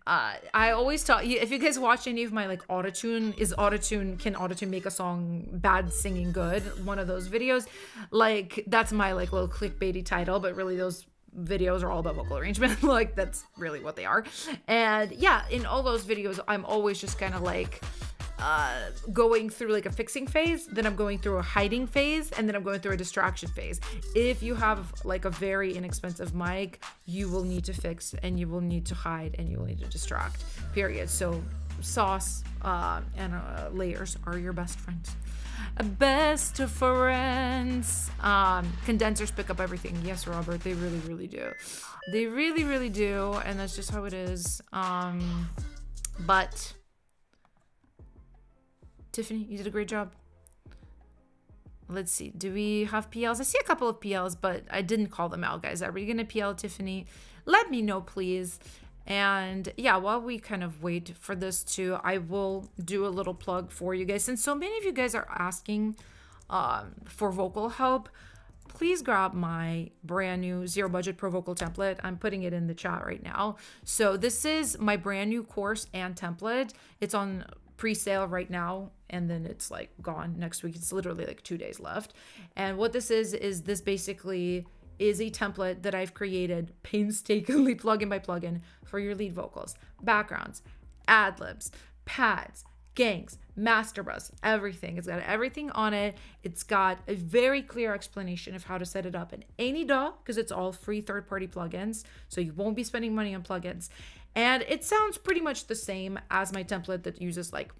I always tell you, if you guys watch any of my like can autotune make a song bad singing good, one of those videos, like that's my like little clickbaity title, but really those videos are all about vocal arrangement. Like that's really what they are. And yeah, in all those videos, I'm always just kind of like going through like a fixing phase, then I'm going through a hiding phase, and then I'm going through a distraction phase. If you have like a very inexpensive mic, you will need to fix and you will need to hide and you will need to distract, period. So sauce and layers are your best friends. Best friends. Condensers pick up everything. Yes, Robert, they really do. They really do, and that's just how it is. But Tiffany, you did a great job. Let's see. Do we have PLs? I see a couple of PLs, but I didn't call them out, guys. Are we going to PL Tiffany? Let me know, please. And yeah, while we kind of wait for this too, I will do a little plug for you guys. Since so many of you guys are asking for vocal help, please grab my brand new Zero Budget Pro Vocal template. I'm putting it in the chat right now. So this is my brand new course and template. It's on pre-sale right now, and then it's like gone next week. It's literally like 2 days left. And what this is this basically is a template that I've created painstakingly plugin by plugin for your lead vocals, backgrounds, ad-libs, pads, gangs, master bus, everything. It's got everything on it. It's got a very clear explanation of how to set it up in any DAW, because it's all free third-party plugins, so you won't be spending money on plugins. And it sounds pretty much the same as my template that uses like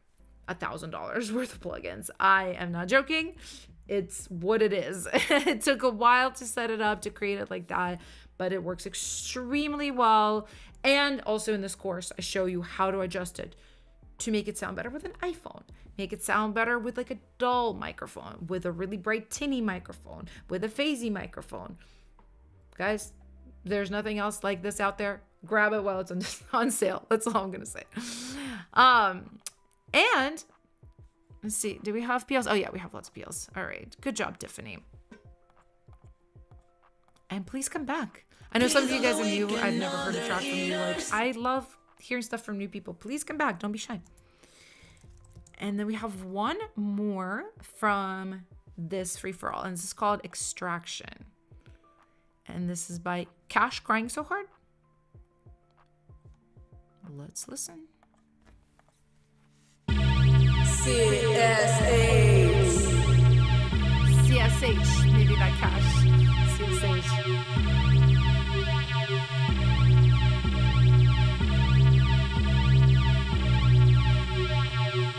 $1,000 worth of plugins. I am not joking. It's what it is. It took a while to set it up, to create it like that, but it works extremely well. And also in this course, I show you how to adjust it to make it sound better with an iPhone, make it sound better with like a dull microphone, with a really bright tinny microphone, with a phasey microphone. Guys, there's nothing else like this out there. Grab it while it's on sale. That's all I'm gonna say. And let's see, do we have PLs? Oh yeah, we have lots of PLs. All right, good job, Tiffany. And please come back. I know some of you guys are new. I've never heard a track from you. Like, I love hearing stuff from new people. Please come back. Don't be shy. And then we have one more from this free-for-all, and this is called Extraction. And this is by Cash Crying So Hard. Let's listen. CSH, maybe not Cash. CSH.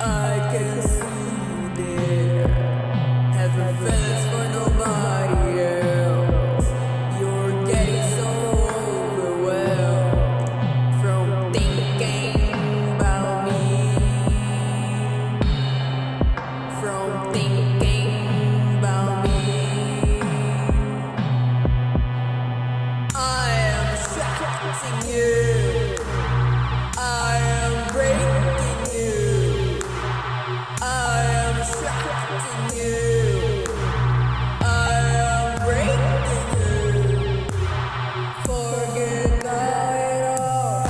I can see there, having feelings for nobody else. You're getting so overwhelmed from thinking about me, from thinking about me. I am attracting you. I am breaking you. I am attracting you. I am breaking you. Forget about it all.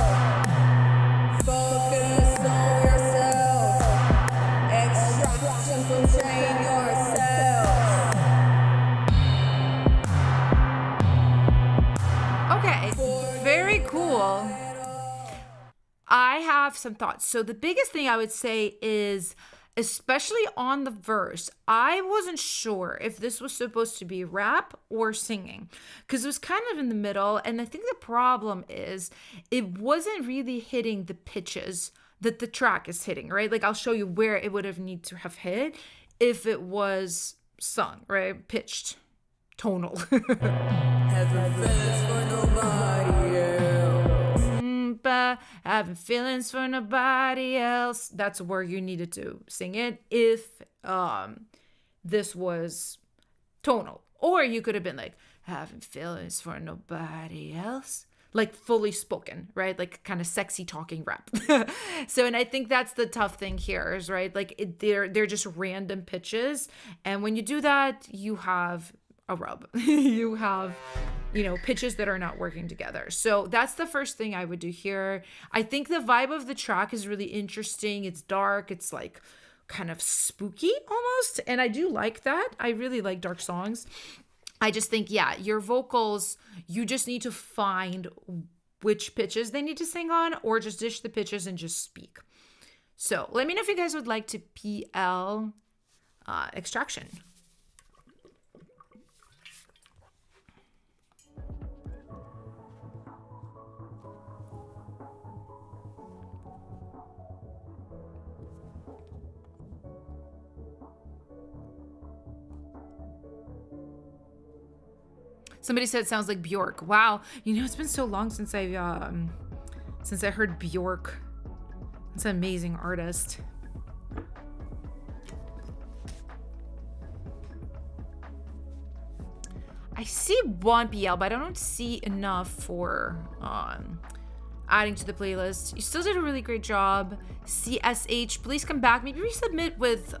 Focus on yourself. Extraction from train yourself. Okay, very cool. I have some thoughts. So the biggest thing I would say is, especially on the verse, I wasn't sure if this was supposed to be rap or singing because it was kind of in the middle. And I think the problem is it wasn't really hitting the pitches that the track is hitting, right? Like, I'll show you where it would have need to have hit if it was sung, right? Pitched, tonal. Having feelings for nobody else. But having feelings for nobody else. That's where you needed to sing it if this was tonal. Or you could have been like, having feelings for nobody else. Like fully spoken, right? Like kind of sexy talking rap. So, and I think that's the tough thing here is, right? Like they're just random pitches. And when you do that, you have a rub. You have, pitches that are not working together. So that's the first thing I would do here. I think the vibe of the track is really interesting. It's dark. It's like kind of spooky almost. And I do like that. I really like dark songs. I just think, yeah, your vocals, you just need to find which pitches they need to sing on or just dish the pitches and just speak. So let me know if you guys would like to PL Extraction. Somebody said it sounds like Bjork. Wow. It's been so long since I heard Bjork. It's an amazing artist. I see one PL, but I don't see enough for adding to the playlist. You still did a really great job. CSH, please come back. Maybe resubmit with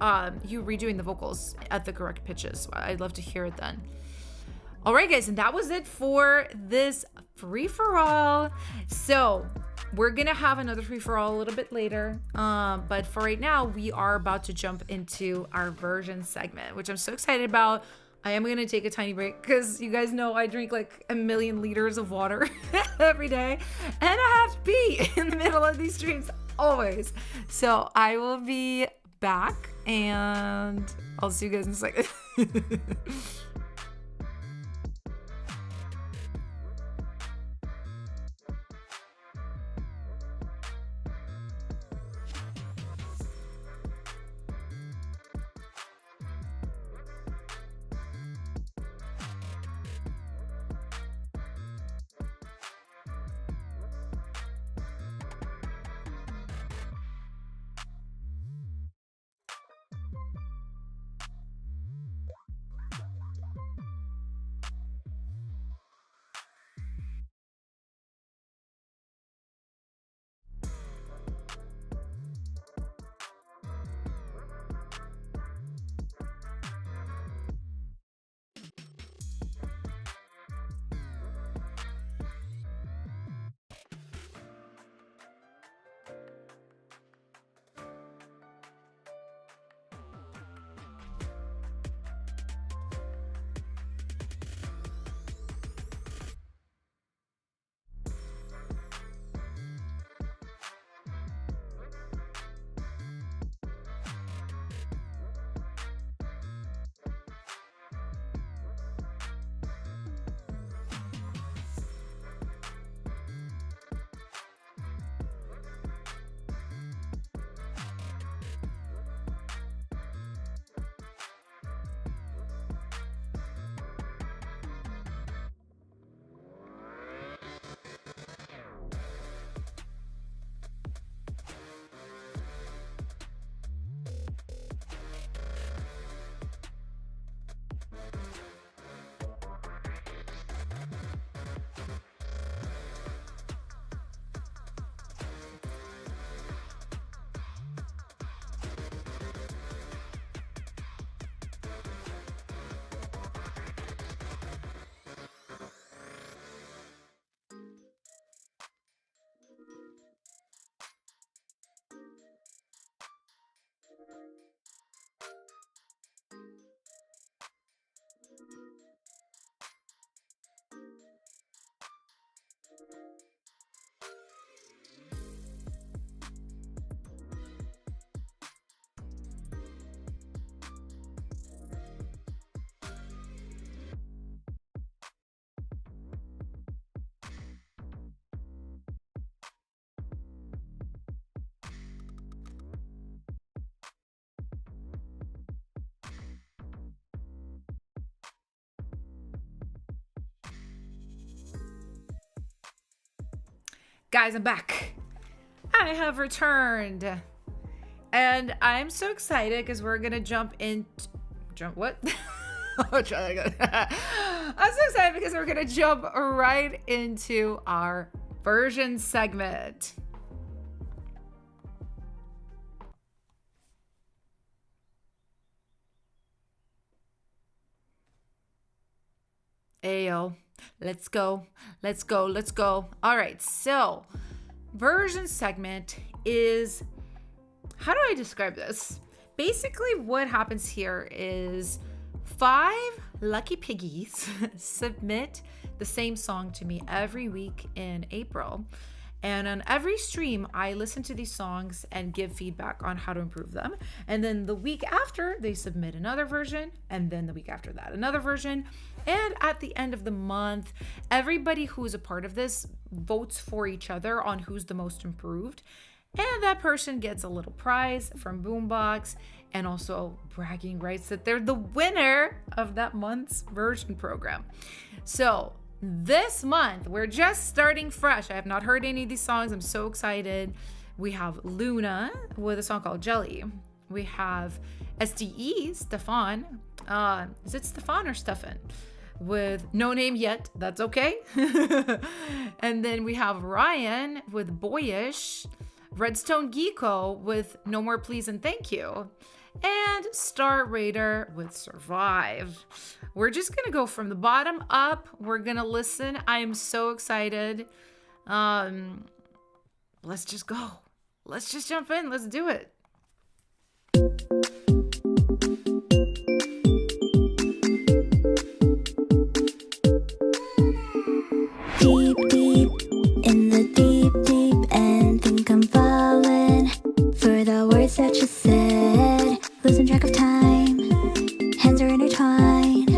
you redoing the vocals at the correct pitches. I'd love to hear it then. All right, guys, and that was it for this free-for-all. So we're going to have another free-for-all a little bit later. But for right now, we are about to jump into our version segment, which I'm so excited about. I am going to take a tiny break because you guys know I drink like 1 million liters of water every day. And I have to pee in the middle of these streams always. So I will be back and I'll see you guys in a second. Guys, I'm back. I have returned. And I'm so excited because we're going to jump what? I'm so excited because we're going to jump right into our version segment. Ayo. Let's go. All right, so version segment is, how do I describe this? Basically, what happens here is 5 lucky piggies submit the same song to me every week in April. And on every stream, I listen to these songs and give feedback on how to improve them. And then the week after, they submit another version. And then the week after that, another version. And at the end of the month, everybody who is a part of this votes for each other on who's the most improved. And that person gets a little prize from Boombox and also bragging rights that they're the winner of that month's version program. So this month, we're just starting fresh. I have not heard any of these songs. I'm so excited. We have Luna with a song called Jelly. We have SDE, Stefan. Is it Stefan or Stefan? With no name yet. That's okay. And then we have Ryan with Boyish. Redstone Geeko with No More Please and Thank You. And Star Raider with Survive. We're just gonna go from the bottom up. We're gonna listen. I am so excited. Let's just go. Let's just jump in. Let's do it. Deep, deep, in the deep, deep end, think I'm falling for the words that you said. Losing track of time, hands are intertwined.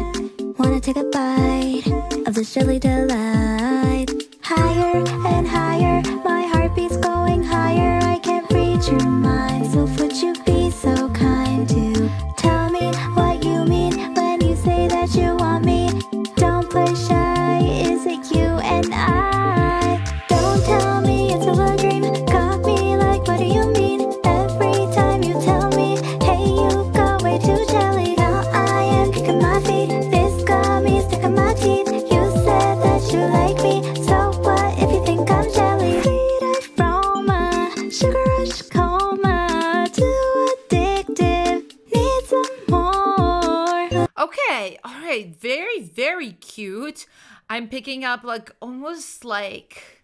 Wanna take a bite of this jelly delight. Higher and higher, my heartbeat's going higher. I can't read your mind, so would you be so kind to tell me what you mean when you say that you want me? Don't play shy, is it you and I? Don't tell me it's all a dream, got me like what do you mean? Every time you tell me, hey you got way too jelly. Now I am kicking my feet, this got me stuck in my teeth. You said that you like me, so what if you think I'm jelly? Sweet aroma, sugar rush coma, too addictive, need some more. Okay, all right, very, very cute. I'm picking up like almost like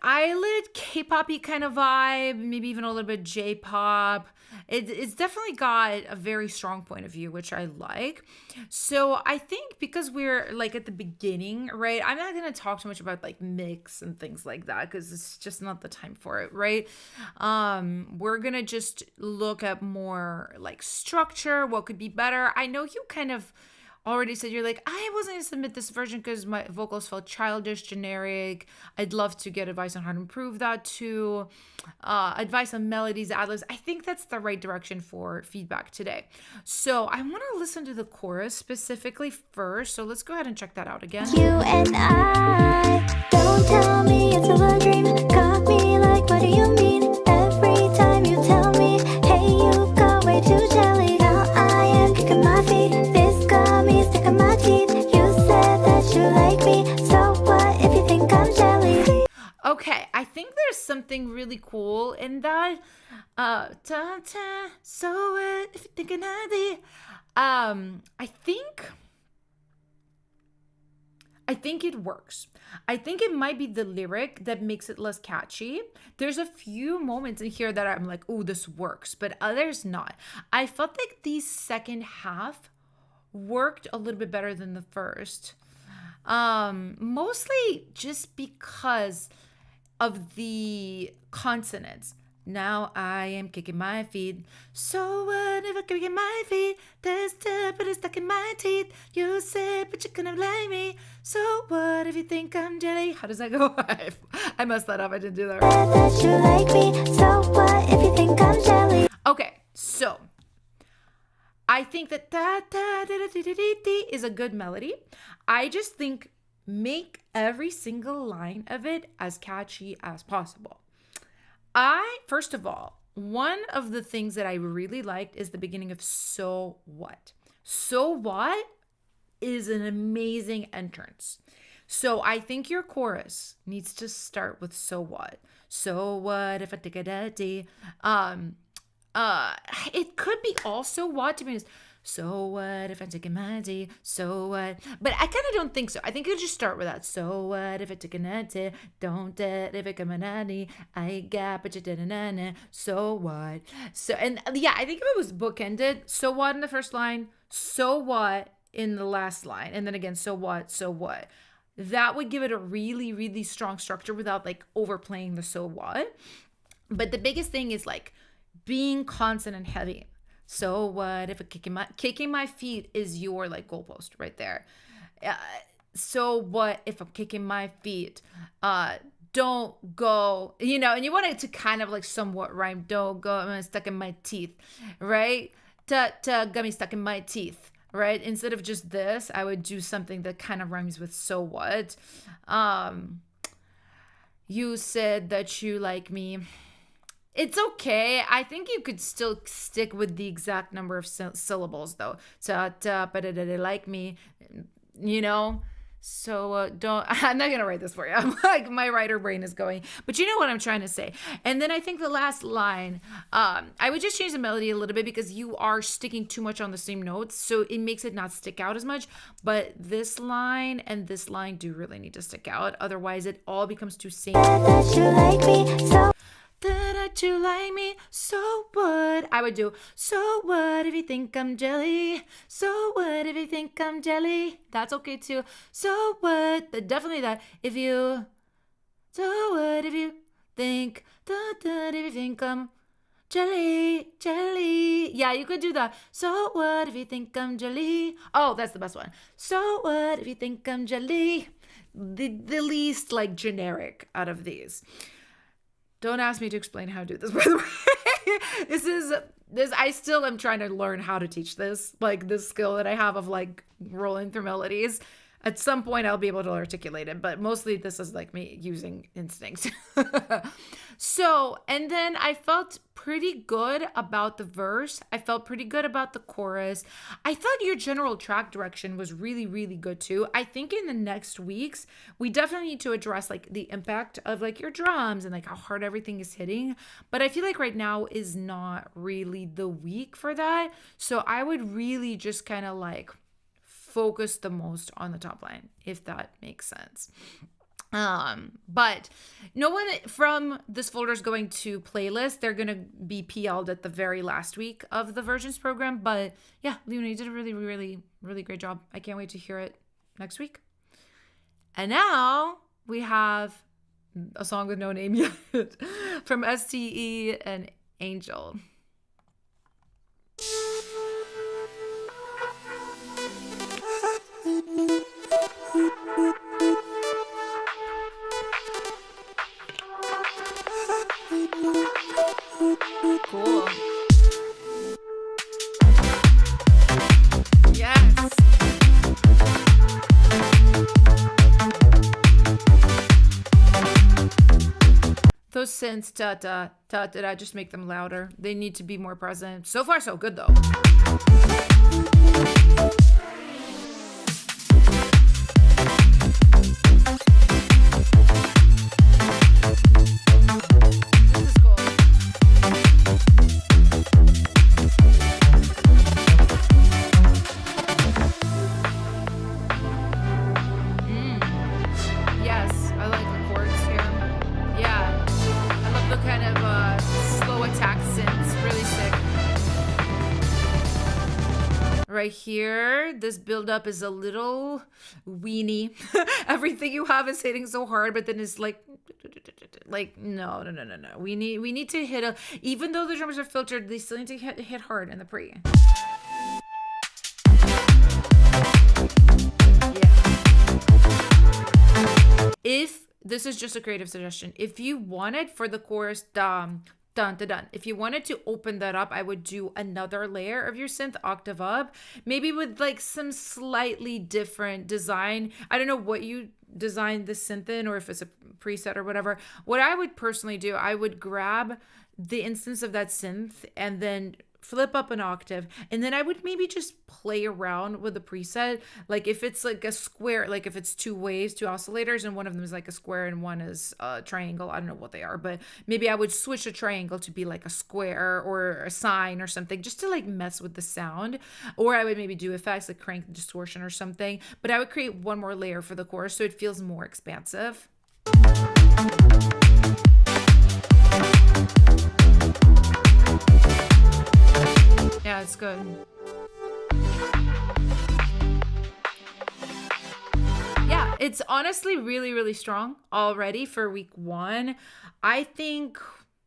eyelid K-pop-y kind of vibe, maybe even a little bit J-pop. It's definitely got a very strong point of view, which I like. So I think because we're like at the beginning, right? I'm not gonna talk too much about like mix and things like that because it's just not the time for it, right? We're gonna just look at more like structure, what could be better. I know you kind of already said you're like, I wasn't going to submit this version because my vocals felt childish, generic. I'd love to get advice on how to improve that too. Advice on melodies, ad-libs. I think that's the right direction for feedback today. So I want to listen to the chorus specifically first. So let's go ahead and check that out again. You and I, don't tell me it's all a dream, got me like what do you mean? Every time you tell me, hey you got way too jelly. Now I am kicking my feet, this got me stuck in my teeth. You said that you like me, so what if you think I'm jelly? Okay, I think there's something really cool in that. So what if you're thinking of the I think it works. I think it might be the lyric that makes it less catchy. There's a few moments in here that I'm like, oh, this works, but others not. I felt like the second half worked a little bit better than the first. Mostly just because of the consonants. Now I am kicking my feet. So what if I kick my feet? This tip is stuck in my teeth. You said, but you couldn't like me. So what if you think I'm jelly? How does that go? I messed that up. I didn't do that right. That you like me, so what if you think I'm jelly? Okay, so I think that is a good melody. I just think make every single line of it as catchy as possible. First of all, one of the things that I really liked is the beginning of So What. So What is an amazing entrance. So I think your chorus needs to start with So What. So what if I take a daddy? It could be also what, to be honest. So what if I take a daddy? So what? But I kind of don't think so. I think you just start with that. So what if I take a daddy? Don't if I come a nanny? I got but you didn't. So what? So, and yeah, I think if it was bookended, so what in the first line, so what in the last line, and then again, so what, that would give it a really, really strong structure without like overplaying the so what. But the biggest thing is like being consonant heavy. So what if kicking my feet is your like goalpost right there. So what if I'm kicking my feet? Don't go, and you want it to kind of like somewhat rhyme. Don't go, I'm stuck in my teeth, right? Got me stuck in my teeth, right? Instead of just this, I would do something that kind of rhymes with so what. You said that you like me. It's okay. I think you could still stick with the exact number of syllables though. But like me, So don't, I'm not going to write this for you. I'm like, my writer brain is going, but you know what I'm trying to say. And then I think the last line, I would just change the melody a little bit because you are sticking too much on the same notes. So it makes it not stick out as much, but this line and this line do really need to stick out. Otherwise it all becomes too same. That you like me so. That you like me, so what? I would do, so what if you think I'm jelly? So what if you think I'm jelly? That's okay too. So what? Definitely that. So what if you think, if you think I'm jelly. Yeah, you could do that. So what if you think I'm jelly? Oh, that's the best one. So what if you think I'm jelly? The least like generic out of these. Don't ask me to explain how to do this, by the way. This I still am trying to learn how to teach this, like this skill that I have of like rolling through melodies. At some point I'll be able to articulate it, but mostly this is like me using instinct. So, and then I felt pretty good about the verse. I felt pretty good about the chorus. I thought your general track direction was really, really good too. I think in the next weeks, we definitely need to address like the impact of like your drums and like how hard everything is hitting. But I feel like right now is not really the week for that. So I would really just kind of like focus the most on the top line, if that makes sense. But no one from this folder is going to playlist. They're going to be PL'd at the very last week of the versions program. But yeah, Luna, you did a really, really, really great job. I can't wait to hear it next week. And now we have a song with no name yet from STE and Angel. Cool. Yes. Those synths, just make them louder. They need to be more present. So far, so good, though. Right here, this buildup is a little weenie. Everything you have is hitting so hard, but then it's like no. We need to hit even though the drummers are filtered, they still need to hit hard in the pre. Yeah. If this is just a creative suggestion, if you wanted for the chorus Dun, dun, dun. If you wanted to open that up, I would do another layer of your synth octave up, maybe with like some slightly different design. I don't know what you designed the synth in or if it's a preset or whatever. What I would personally do, I would grab the instance of that synth and then flip up an octave, and then I would maybe just play around with the preset. Like if it's like a square, like if it's two waves, two oscillators, and one of them is like a square and one is a triangle, I don't know what they are, but maybe I would switch a triangle to be like a square or a sine or something, just to like mess with the sound. Or I would maybe do effects like crank the distortion or something, but I would create one more layer for the chorus so it feels more expansive. Yeah, it's good. Yeah, it's honestly really, really strong already for week 1. I think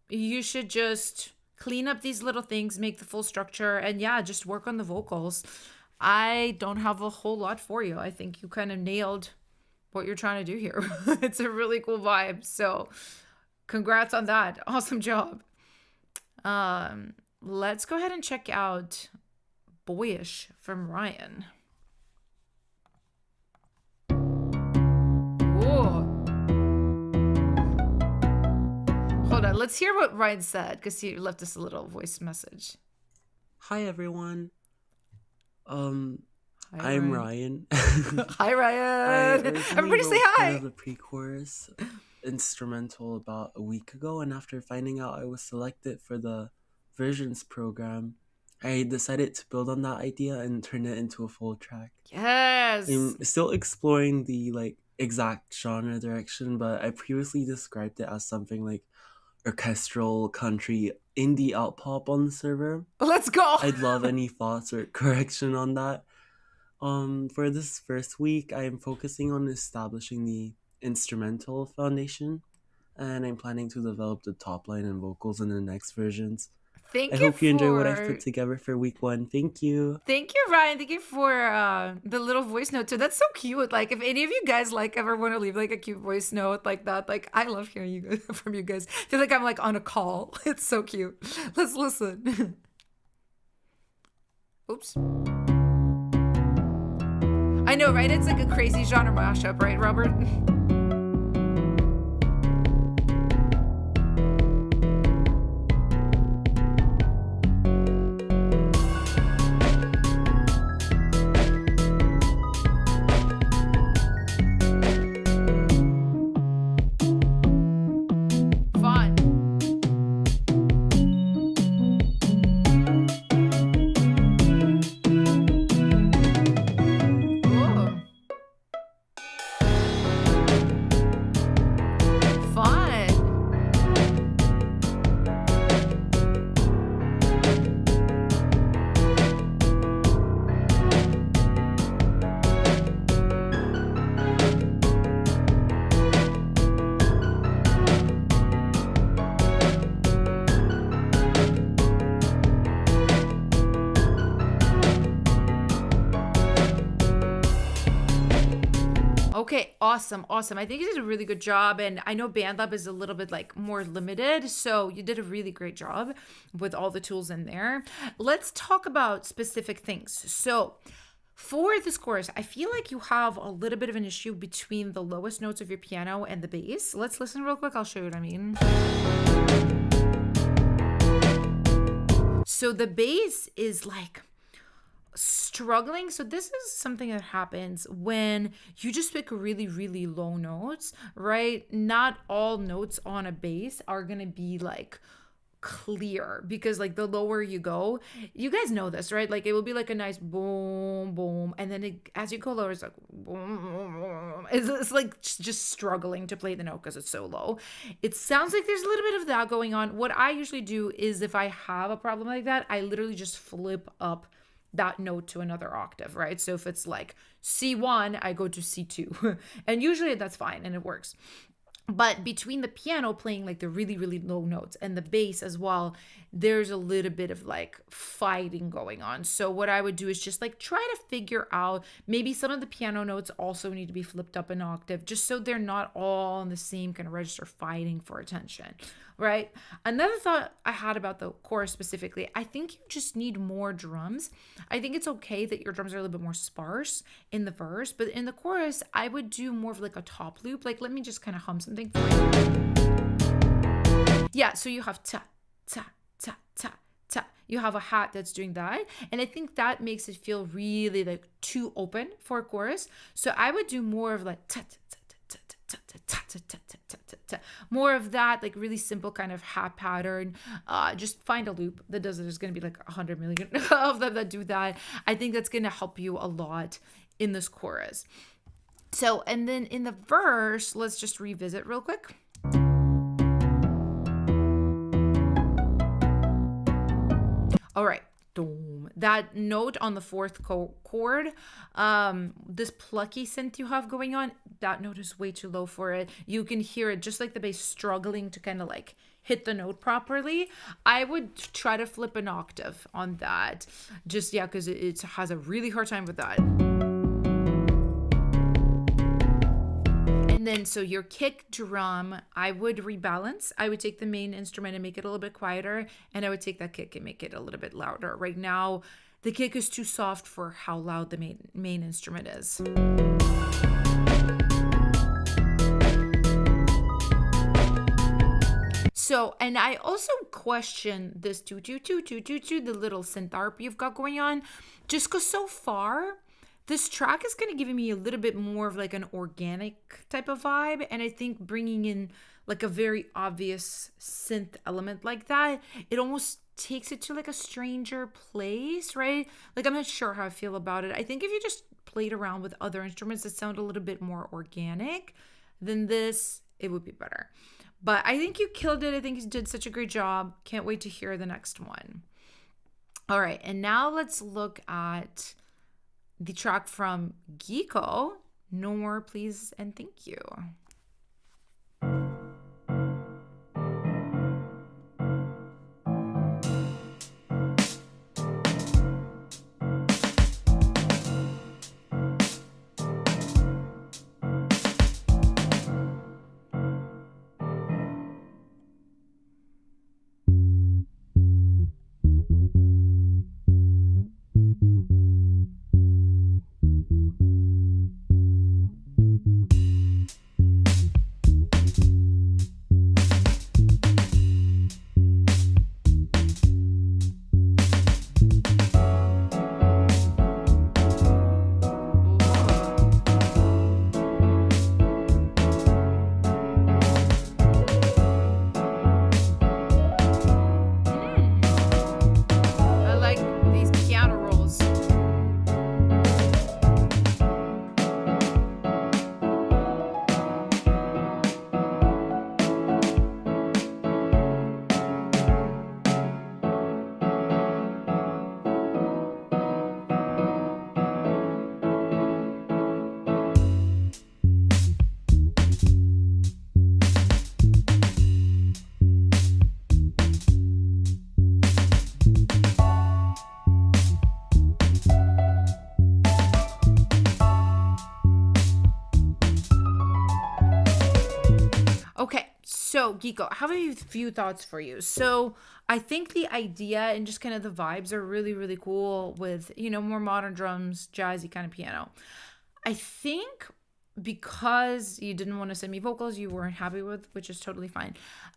you should just clean up these little things, make the full structure, and yeah, just work on the vocals. I don't have a whole lot for you. I think you kind of nailed what you're trying to do here. It's a really cool vibe. So congrats on that. Awesome job. Let's go ahead and check out Boyish from Ryan. Whoa. Hold on, let's hear what Ryan said because he left us a little voice message. Hi everyone. I'm Ryan. Ryan. Hi, Ryan. Everybody say I hi. have a pre-chorus instrumental about a week ago, and after finding out I was selected for the versions program, I decided to build on that idea and turn it into a full track. Yes. I'm still exploring the like exact genre direction, but I previously described it as something like orchestral country indie alt pop on the server. Let's go. I'd love any thoughts or correction on that. For this first week, I am focusing on establishing the instrumental foundation, and I'm planning to develop the top line and vocals in the next versions. I hope you enjoy what I've put together for week 1. Thank you. Thank you, Ryan. Thank you for the little voice note too. That's so cute. Like, if any of you guys like ever want to leave like a cute voice note like that, like I love hearing you from you guys. I feel like I'm like on a call. It's so cute. Let's listen. Oops. I know, right? It's like a crazy genre mashup, right, Robert? Okay, awesome. I think you did a really good job, and I know BandLab is a little bit like more limited, so you did a really great job with all the tools in there. Let's talk about specific things. So for this chorus, I feel like you have a little bit of an issue between the lowest notes of your piano and the bass. Let's listen real quick. I'll show you what I mean. So the bass is like struggling. So this is something that happens when you just pick really, really low notes, right? Not all notes on a bass are gonna be like clear, because like the lower you go, you guys know this, right? Like it will be like a nice boom boom, and then as you go lower, it's like boom, boom, boom. It's like just struggling to play the note because it's so low. It sounds like there's a little bit of that going on. What I usually do is, if I have a problem like that, I literally just flip up that note to another octave, right? So if it's like C1, I go to C2 and usually that's fine and it works. But between the piano playing like the really, really low notes and the bass as well, there's a little bit of like fighting going on. So what I would do is just like try to figure out, maybe some of the piano notes also need to be flipped up an octave, just so they're not all on the same kind of register fighting for attention. right? Another thought I had about the chorus specifically, I think you just need more drums. I think it's okay that your drums are a little bit more sparse in the verse, but in the chorus, I would do more of like a top loop. Like, let me just kind of hum something for you. Yeah, so you have ta, ta, ta, ta, ta. You have a hat that's doing that. And I think that makes it feel really like too open for a chorus. So I would do more of like ta, ta, ta, ta, ta, ta, ta, ta, ta, ta, ta, ta, ta. More of that, like really simple kind of hat pattern. Just find a loop that does it. There's going to be like 100 million of them that do that. I think that's going to help you a lot in this chorus. So, and then in the verse, let's just revisit real quick. All right. That note on the fourth chord, this plucky synth you have going on, that note is way too low for it. You can hear it just like the bass struggling to kind of like hit the note properly. I would try to flip an octave on that. Just, yeah, because it has a really hard time with that. And then, so your kick drum, I would rebalance. I would take the main instrument and make it a little bit quieter, and I would take that kick and make it a little bit louder. Right now, the kick is too soft for how loud the main instrument is. So, and I also question this the little synth arp you've got going on, just because so far, this track is kind of giving me a little bit more of like an organic type of vibe. And I think bringing in like a very obvious synth element like that, it almost takes it to like a stranger place, right? Like, I'm not sure how I feel about it. I think if you just played around with other instruments that sound a little bit more organic than this, it would be better. But I think you killed it. I think you did such a great job. Can't wait to hear the next one. All right. And now let's look at the track from Geeko, No More Please and Thank You. So, Geeko, I have a few thoughts for you. So, I think the idea and just kind of the vibes are really, really cool with, you know, more modern drums, jazzy kind of piano. I think because you didn't want to send me vocals you weren't happy with, which is totally fine.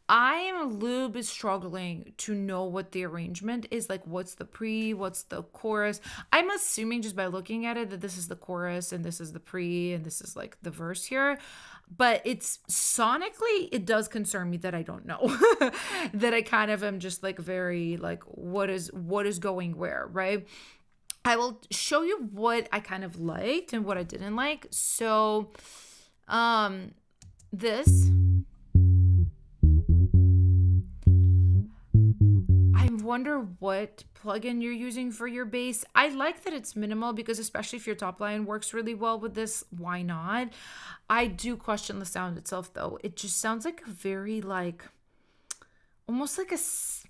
I am a little bit struggling to know what the arrangement is. Like, what's the pre, what's the chorus? I'm assuming just by looking at it that this is the chorus and this is the pre and this is like the verse here. But it's sonically, it does concern me that I don't know. That I kind of am just like very like, what is going where, right? I will show you what I kind of liked and what I didn't like. So, this. I wonder what plugin you're using for your bass. I like that it's minimal because especially if your top line works really well with this, why not? I do question the sound itself though. It just sounds like a very like, almost like it's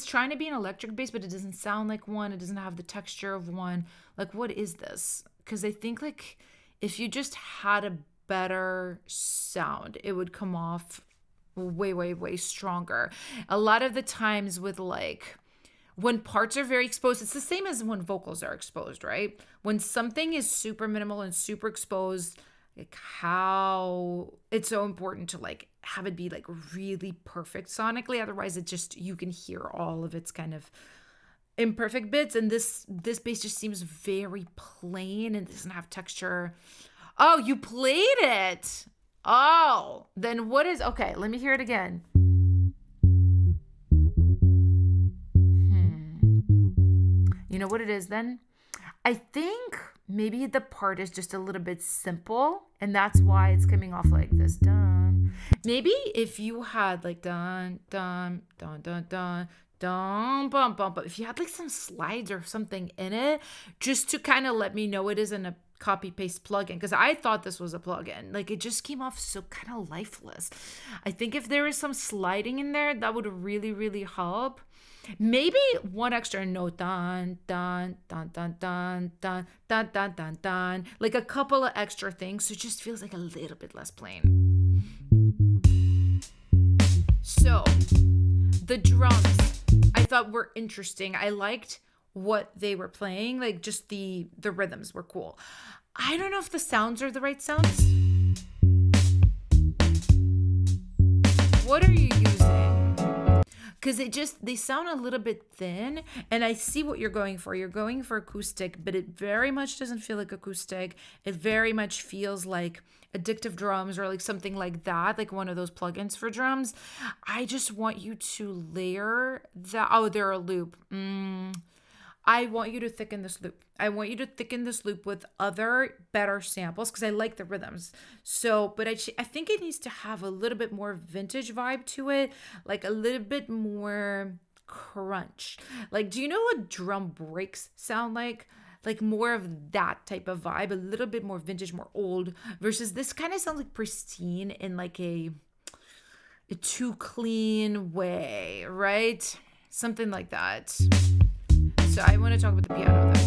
trying to be an electric bass, but it doesn't sound like one. It doesn't have the texture of one. Like, what is this? Because I think like if you just had a better sound, it would come off way, way, way stronger. A lot of the times with like, when parts are very exposed, it's the same as when vocals are exposed, right? When something is super minimal and super exposed, like how it's so important to like have it be like really perfect sonically. Otherwise it just, you can hear all of its kind of imperfect bits. And this bass just seems very plain and doesn't have texture. Oh, you played it. Oh, then what is, okay, let me hear it again. You know what it is then? I think maybe the part is just a little bit simple and that's why it's coming off like this. Dun. Maybe if you had like dun, dun, dun, dun, dun, dun, bum, bum, but if you had like some slides or something in it, just to kind of let me know it isn't a copy paste plugin, because I thought this was a plugin. Like it just came off so kind of lifeless. I think if there is some sliding in there, that would really, really help. Maybe one extra note, dun, dun, dun, dun, dun, dun, dun, dun, dun, dun, like a couple of extra things. So it just feels like a little bit less plain. So the drums I thought were interesting. I liked what they were playing. Like just the rhythms were cool. I don't know if the sounds are the right sounds. What are you using? Because they sound a little bit thin, and I see what you're going for. You're going for acoustic, but it very much doesn't feel like acoustic. It very much feels like addictive drums or like something like that, like one of those plugins for drums. I just want you to layer that. Oh, they're a loop. I want you to thicken this loop. I want you to thicken this loop with other better samples because I like the rhythms. So, but I think it needs to have a little bit more vintage vibe to it, like a little bit more crunch. Like, do you know what drum breaks sound like? Like more of that type of vibe, a little bit more vintage, more old, versus this kind of sounds like pristine in like a too clean way, right? Something like that. So I want to talk about the piano though.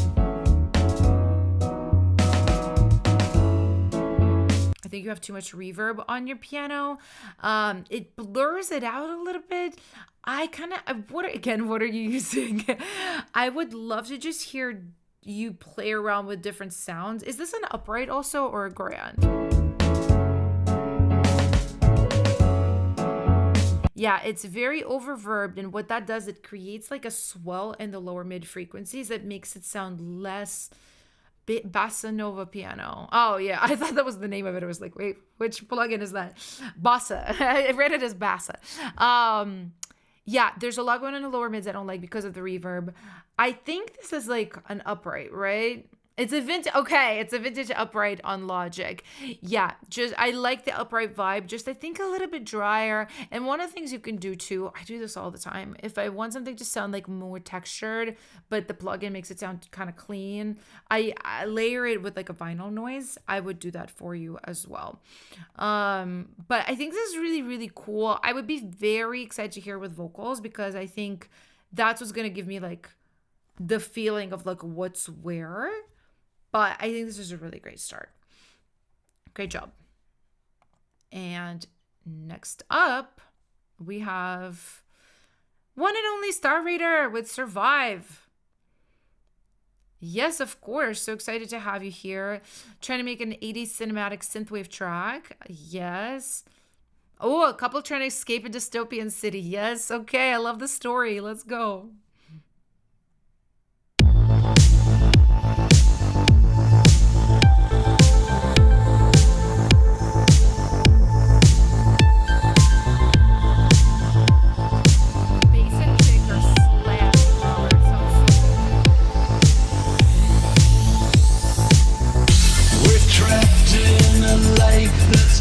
I think you have too much reverb on your piano. It blurs it out a little bit. What are you using? I would love to just hear you play around with different sounds. Is this an upright also or a grand? Yeah, it's very oververbed, and what that does, it creates like a swell in the lower mid frequencies that makes it sound less bossa nova piano. Oh yeah, I thought that was the name of it. I was like, wait, which plugin is that? Bossa. I read it as bassa. Yeah, there's a lot going on in the lower mids I don't like because of the reverb. I think this is like an upright, right? It's a vintage, okay, it's a vintage upright on Logic. Yeah, I like the upright vibe, just I think a little bit drier. And one of the things you can do too, I do this all the time, if I want something to sound like more textured, but the plugin makes it sound kind of clean, I layer it with like a vinyl noise. I would do that for you as well. But I think this is really, really cool. I would be very excited to hear with vocals because I think that's what's going to give me like the feeling of like what's where. But I think this is a really great start. Great job. And next up, we have one and only Star Raider with Survive. Yes, of course. So excited to have you here. Trying to make an 80s cinematic synthwave track. Yes. Oh, a couple trying to escape a dystopian city. Yes. Okay. I love the story. Let's go.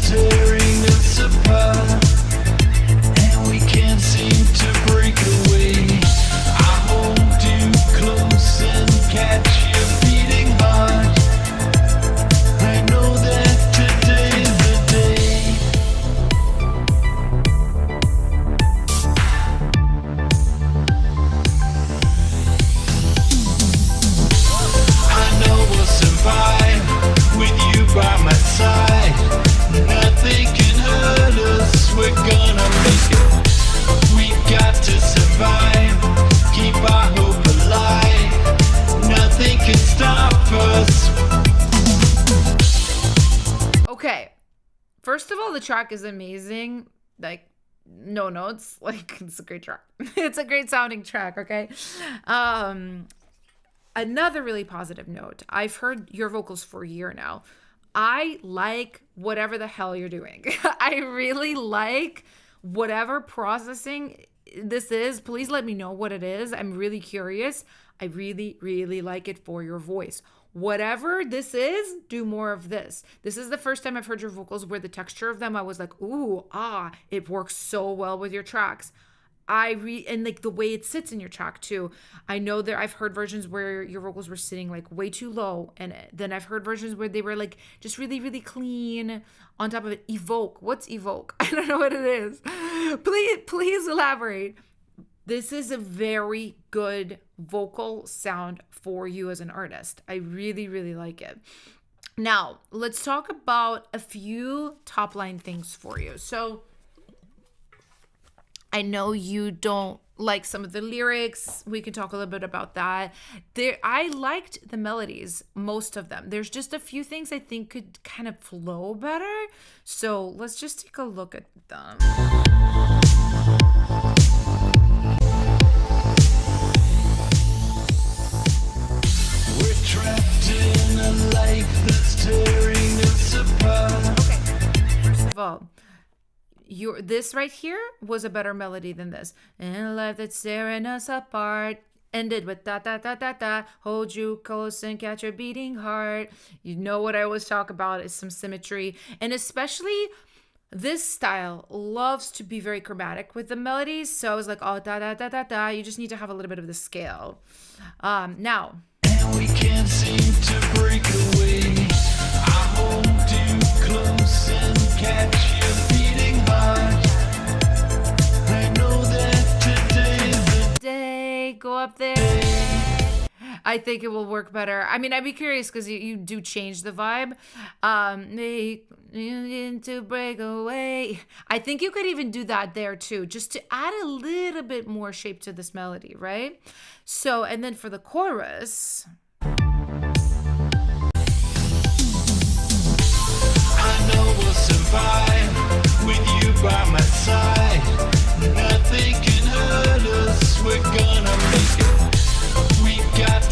Tearing us apart, and we can't seem to break away. first of all, the track is amazing. Like, no notes. Like, it's a great track. It's a great sounding track, okay? Another really positive note. I've heard your vocals for a year now. I like whatever the hell you're doing. I really like whatever processing this is. Please let me know what it is. I'm really curious. I really, really like it for your voice. Whatever this is, do more of this. This is the first time I've heard your vocals where the texture of them, I was like, ooh, it works so well with your tracks. And like the way it sits in your track too. I know that I've heard versions where your vocals were sitting like way too low, and then I've heard versions where they were like just really, really clean. On top of it, evoke. What's evoke? I don't know what it is. Please elaborate. This is a very good vocal sound for you as an artist. I really, really like it. Now, let's talk about a few top line things for you. So, I know you don't like some of the lyrics. We can talk a little bit about that. I liked the melodies, most of them. There's just a few things I think could kind of flow better. So let's just take a look at them. We're trapped in a life that's tearing us apart. Okay, first of all, this right here was a better melody than this. In a life that's tearing us apart. Ended with da da da da da. Hold you close and catch your beating heart. You know what I always talk about is some symmetry. And especially this style loves to be very chromatic with the melodies. So I was like, oh, da da da da da. You just need to have a little bit of the scale. Now. And we can't seem to break away. I hold you close and catch your beating heart. I know that today is the Day, go up there. I think it will work better. I mean, I'd be curious because you do change the vibe. Make to break away. I think you could even do that there too, just to add a little bit more shape to this melody, right? So, and then for the chorus. I know we'll survive with you by my side. Nothing can hurt us. We're gonna make it. We got.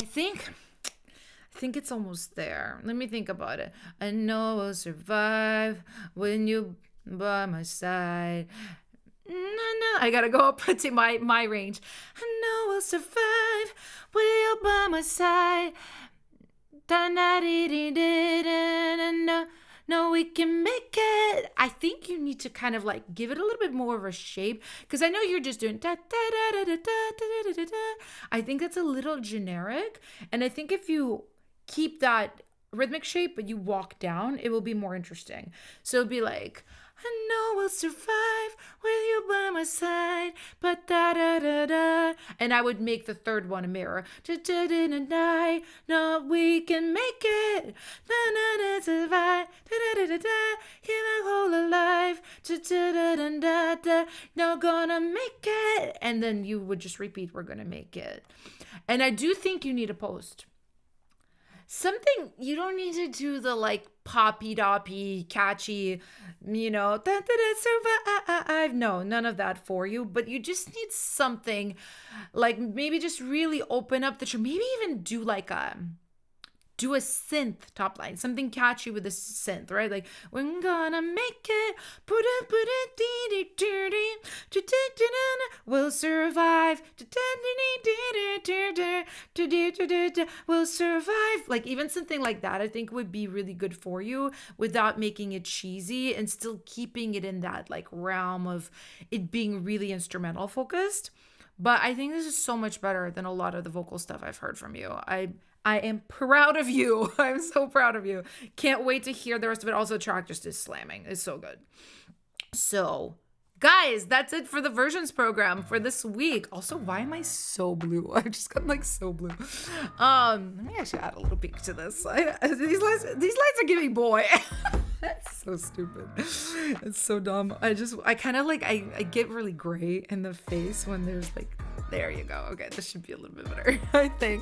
I think it's almost there. Let me think about it. I know I'll survive when you by my side. No, I gotta go up to my range. I know I'll survive when you're by my side. No, we can make it. I think you need to kind of like give it a little bit more of a shape, because I know you're just doing da da da da da da da da da. I think that's a little generic, and I think if you keep that rhythmic shape but you walk down, it will be more interesting. So it'll be like, I know I'll survive with you by my side, but da da da da. And I would make the third one a mirror. Da da da da da. No, we can make it. Da da da survive. Da da da da da. Keep my whole alive. Da da da da da da. No, gonna make it. And then you would just repeat, we're gonna make it. And I do think you need a post. Something, you don't need to do the like poppy doppy catchy, you know, da, da, da, survive. No, none of that for you. But you just need something like maybe just really open up the, maybe even do like do a synth top line, something catchy with a synth, right? Like, we're gonna make it, we'll survive, we'll survive. Like, even something like that, I think would be really good for you without making it cheesy and still keeping it in that like realm of it being really instrumental focused. But I think this is so much better than a lot of the vocal stuff I've heard from you. I am proud of you. I'm so proud of you. Can't wait to hear the rest of it. Also, the track just is slamming. It's so good. So, guys, that's it for the versions program for this week. Also, why am I so blue? I just got like so blue. Let me actually add a little peek to this. These lights are giving boy. That's so stupid. It's so dumb. I kind of like, I get really gray in the face when there's like There you go. Okay, this should be a little bit better, I think.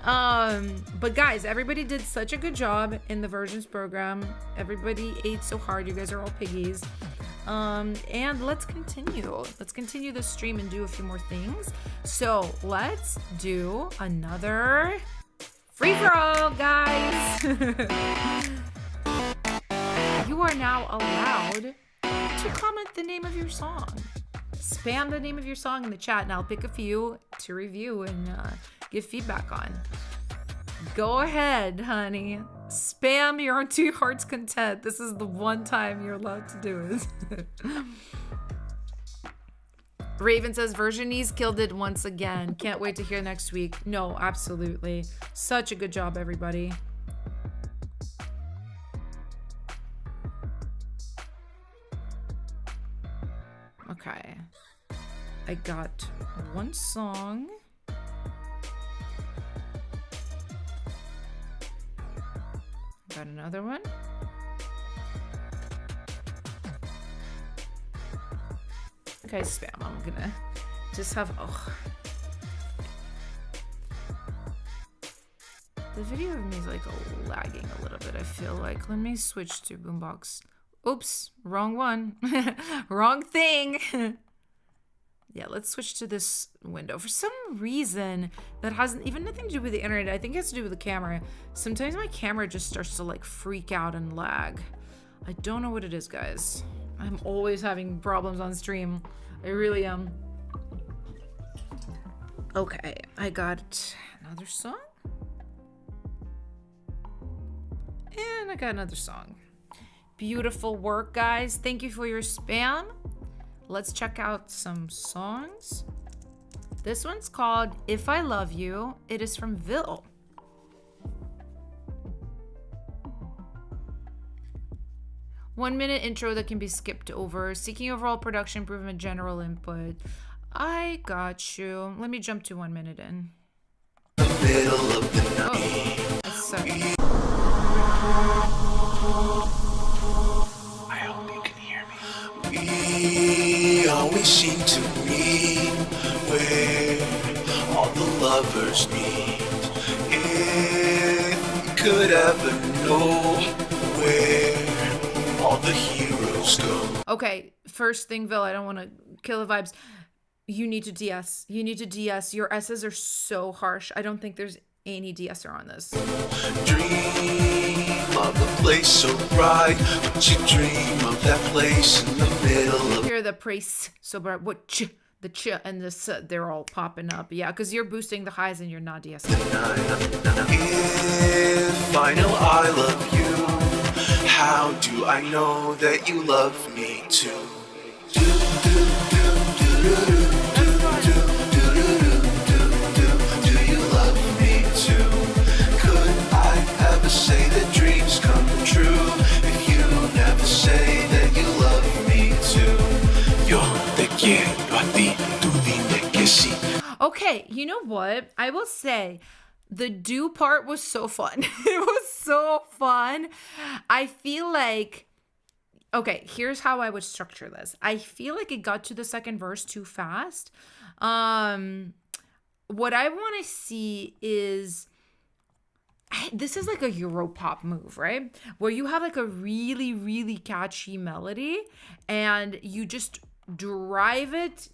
But guys, everybody did such a good job in the versions program. Everybody ate so hard. You guys are all piggies. And let's continue. Let's continue the stream and do a few more things. So let's do another free-for-all, guys. You are now allowed to comment the name of your song. Spam the name of your song in the chat, and I'll pick a few to review and give feedback on. Go ahead, honey. Spam your own to your heart's content. This is the one time you're allowed to do it. Raven says, Versionese killed it once again. Can't wait to hear next week. No, absolutely. Such a good job, everybody. Okay. I got one song. Got another one. Okay, spam. I'm gonna just have. Oh. The video of me is like lagging a little bit, I feel like. Let me switch to Boombox. Oops, wrong one. Wrong thing. Yeah, let's switch to this window. For some reason, that hasn't even nothing to do with the internet. I think it has to do with the camera. Sometimes my camera just starts to like freak out and lag. I don't know what it is, guys. I'm always having problems on stream. I really am. Okay, I got another song. And I got another song. Beautiful work, guys. Thank you for your spam. Let's check out some songs. This one's called If I Love You. It is from Vil. One-minute intro that can be skipped over. Seeking overall production improvement, general input. I got you. Let me jump to 1 minute in. The middle of the night. Oh, sorry. I hope you can hear me. We always seem to meet where all the lovers meet. If we could ever know where all the heroes go. Okay, first thing, Vil, I don't want to kill the vibes. You need to DS. You need to DS. Your S's are so harsh. I don't think there's any DSer on this. Dream of a place so bright, but you dream of that place in the middle of. Hear the praise so bright. What ch, the ch and the s, they're all popping up. Yeah, because you're boosting the highs and you're not DSing. If I know I love you, how do I know that you love me too? Say that dreams come true if you never say that you love me too. Yo te quiero a ti, tú dime que sí. Okay, you know what? I will say the do part was so fun. It was so fun. I feel like, okay, here's how I would structure this. I feel like it got to the second verse too fast. What I want to see is, this is like a Europop move, right? Where you have like a really, really catchy melody and you just drive it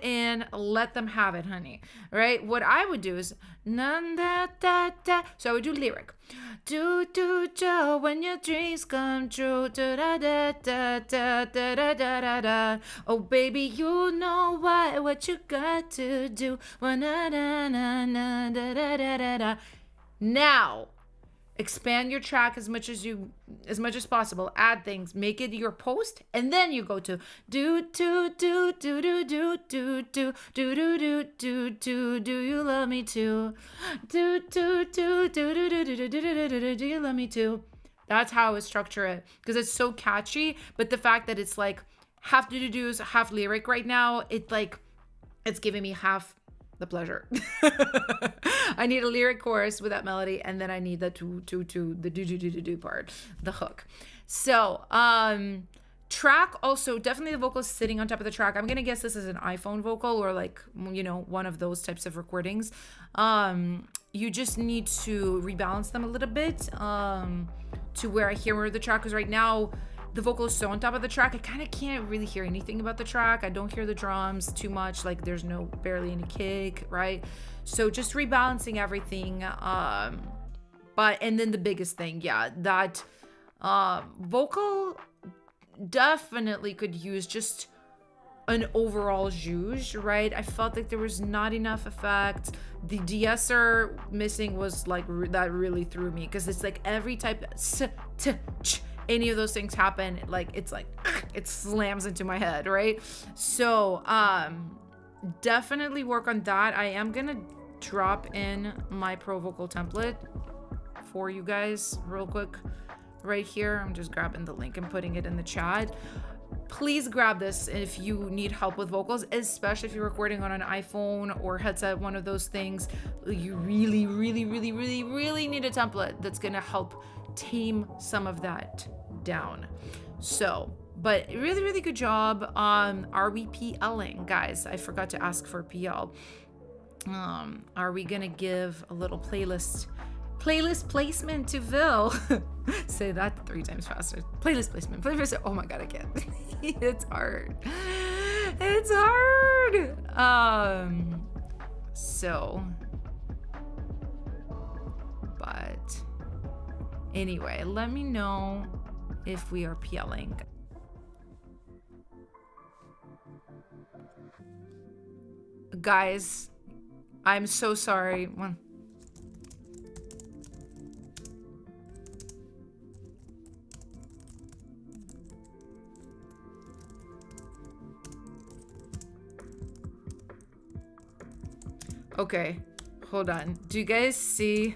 in, let them have it, honey, right? What I would do is, da, da, da. So I would do lyric. Do, do, do, when your dreams come true. Da, da, da, da, da, da, da, da, da, da. Oh, baby, you know what you got to do. Da, da, da, da, da, da, da, da. Now, expand your track as much as possible. Add things, make it your post, and then you go to do do do do do do do do do do do do do you love me too? Do do do do do do do do do do you love me too? That's how I would structure it because it's so catchy. But the fact that it's like half do-do-dos, half lyric right now, it's giving me half the pleasure. I need a lyric chorus with that melody, and then I need the the do part, the hook. So Track also, definitely the vocal is sitting on top of the track. I'm gonna guess this is an iPhone vocal or like, you know, one of those types of recordings. You just need to rebalance them a little bit to where I hear the track, because right now the vocal is so on top of the track, I kind of can't really hear anything about the track. I don't hear the drums too much, like there's barely any kick, right? So just rebalancing everything. And then the biggest thing, yeah, that vocal definitely could use just an overall zhuzh, right? I felt like there was not enough effect. The de-esser missing was like that really threw me, because it's like every type any of those things happen, like it's like it slams into my head, right? So definitely work on that. I am gonna drop in my pro vocal template for you guys real quick right here. I'm just grabbing the link and putting it in the chat. Please grab this if you need help with vocals, especially if you're recording on an iPhone or headset, one of those things. You really, really, really, really, really need a template that's gonna help tame some of that down. So, but really, really good job. Are we PLing, guys? I forgot to ask for PL. Are we gonna give a little playlist placement to Vil? Say that 3 times faster. Playlist placement. Oh my god, I can't. It's hard. It's hard. But anyway, let me know if we are PLing. Guys, I'm so sorry. Okay, hold on. Do you guys see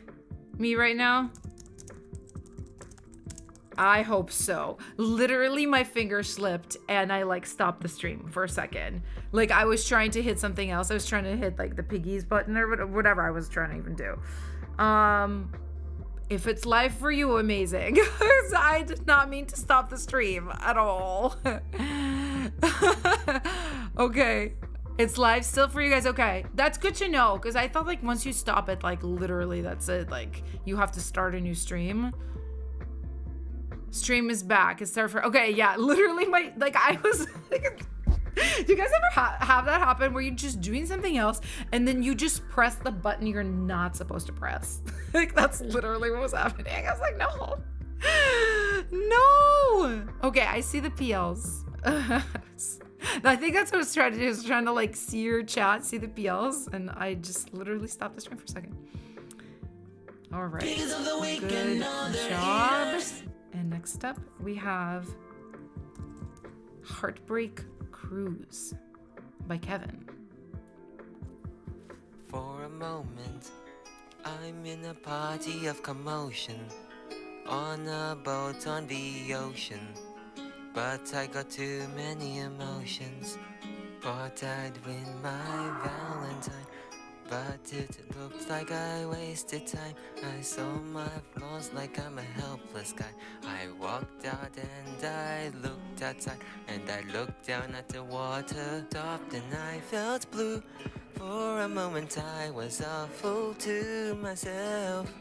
me right now? I hope so. Literally, my finger slipped and I like stopped the stream for a second. Like I was trying to hit something else. I was trying to hit like the Piggy's button or whatever I was trying to even do. If it's live for you, amazing. I did not mean to stop the stream at all. Okay. It's live still for you guys. Okay, that's good to know, because I thought like once you stop it, like literally that's it. Like you have to start a new stream. Stream is back. It's there for, okay, yeah, literally I was like, do you guys ever have that happen where you're just doing something else and then you just press the button you're not supposed to press? Like that's literally what was happening. I was like, no. Okay, I see the PLs. I think that's what I was trying to do, is trying to like see your chat, see the PLs, and I just literally stopped the stream for a second. All right, good job. And next up, we have Heartbreak Cruise by Kevin. For a moment, I'm in a party of commotion, on a boat on the ocean. But I got too many emotions. Thought I'd win my Valentine, but it looked like I wasted time. I saw my flaws like I'm a helpless guy. I walked out and I looked outside, and I looked down at the water, stopped and I felt blue. For a moment I was awful to myself.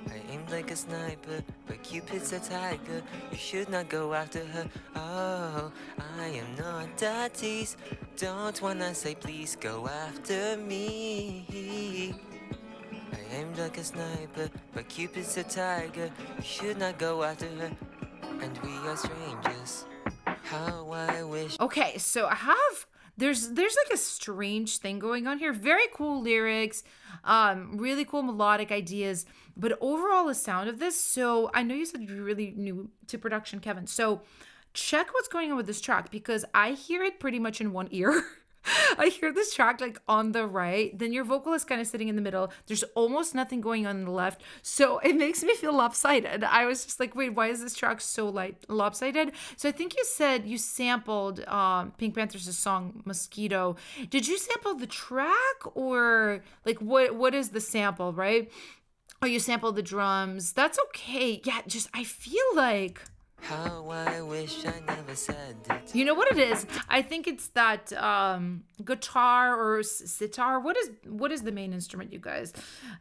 I aimed like a sniper, but Cupid's a tiger. You should not go after her. Oh, I am not that tease. Don't wanna say please go after me. I aimed like a sniper, but Cupid's a tiger. You should not go after her. And we are strangers. How I wish. Okay, so I have there's like a strange thing going on here. Very cool lyrics, really cool melodic ideas, but overall the sound of this. So I know you said you're really new to production, Kevin. So check what's going on with this track, because I hear it pretty much in one ear. I hear this track like on the right, then your vocal is kind of sitting in the middle. There's almost nothing going on the left. So it makes me feel lopsided. I was just like, wait, why is this track so lopsided? So I think you said you sampled Pink Panther's song Mosquito. Did you sample the track, or like what is the sample, right? Oh, you sampled the drums. That's okay. Yeah, just I feel like How I wish I never said it. You know what it is? I think it's that guitar or sitar. What is the main instrument, you guys?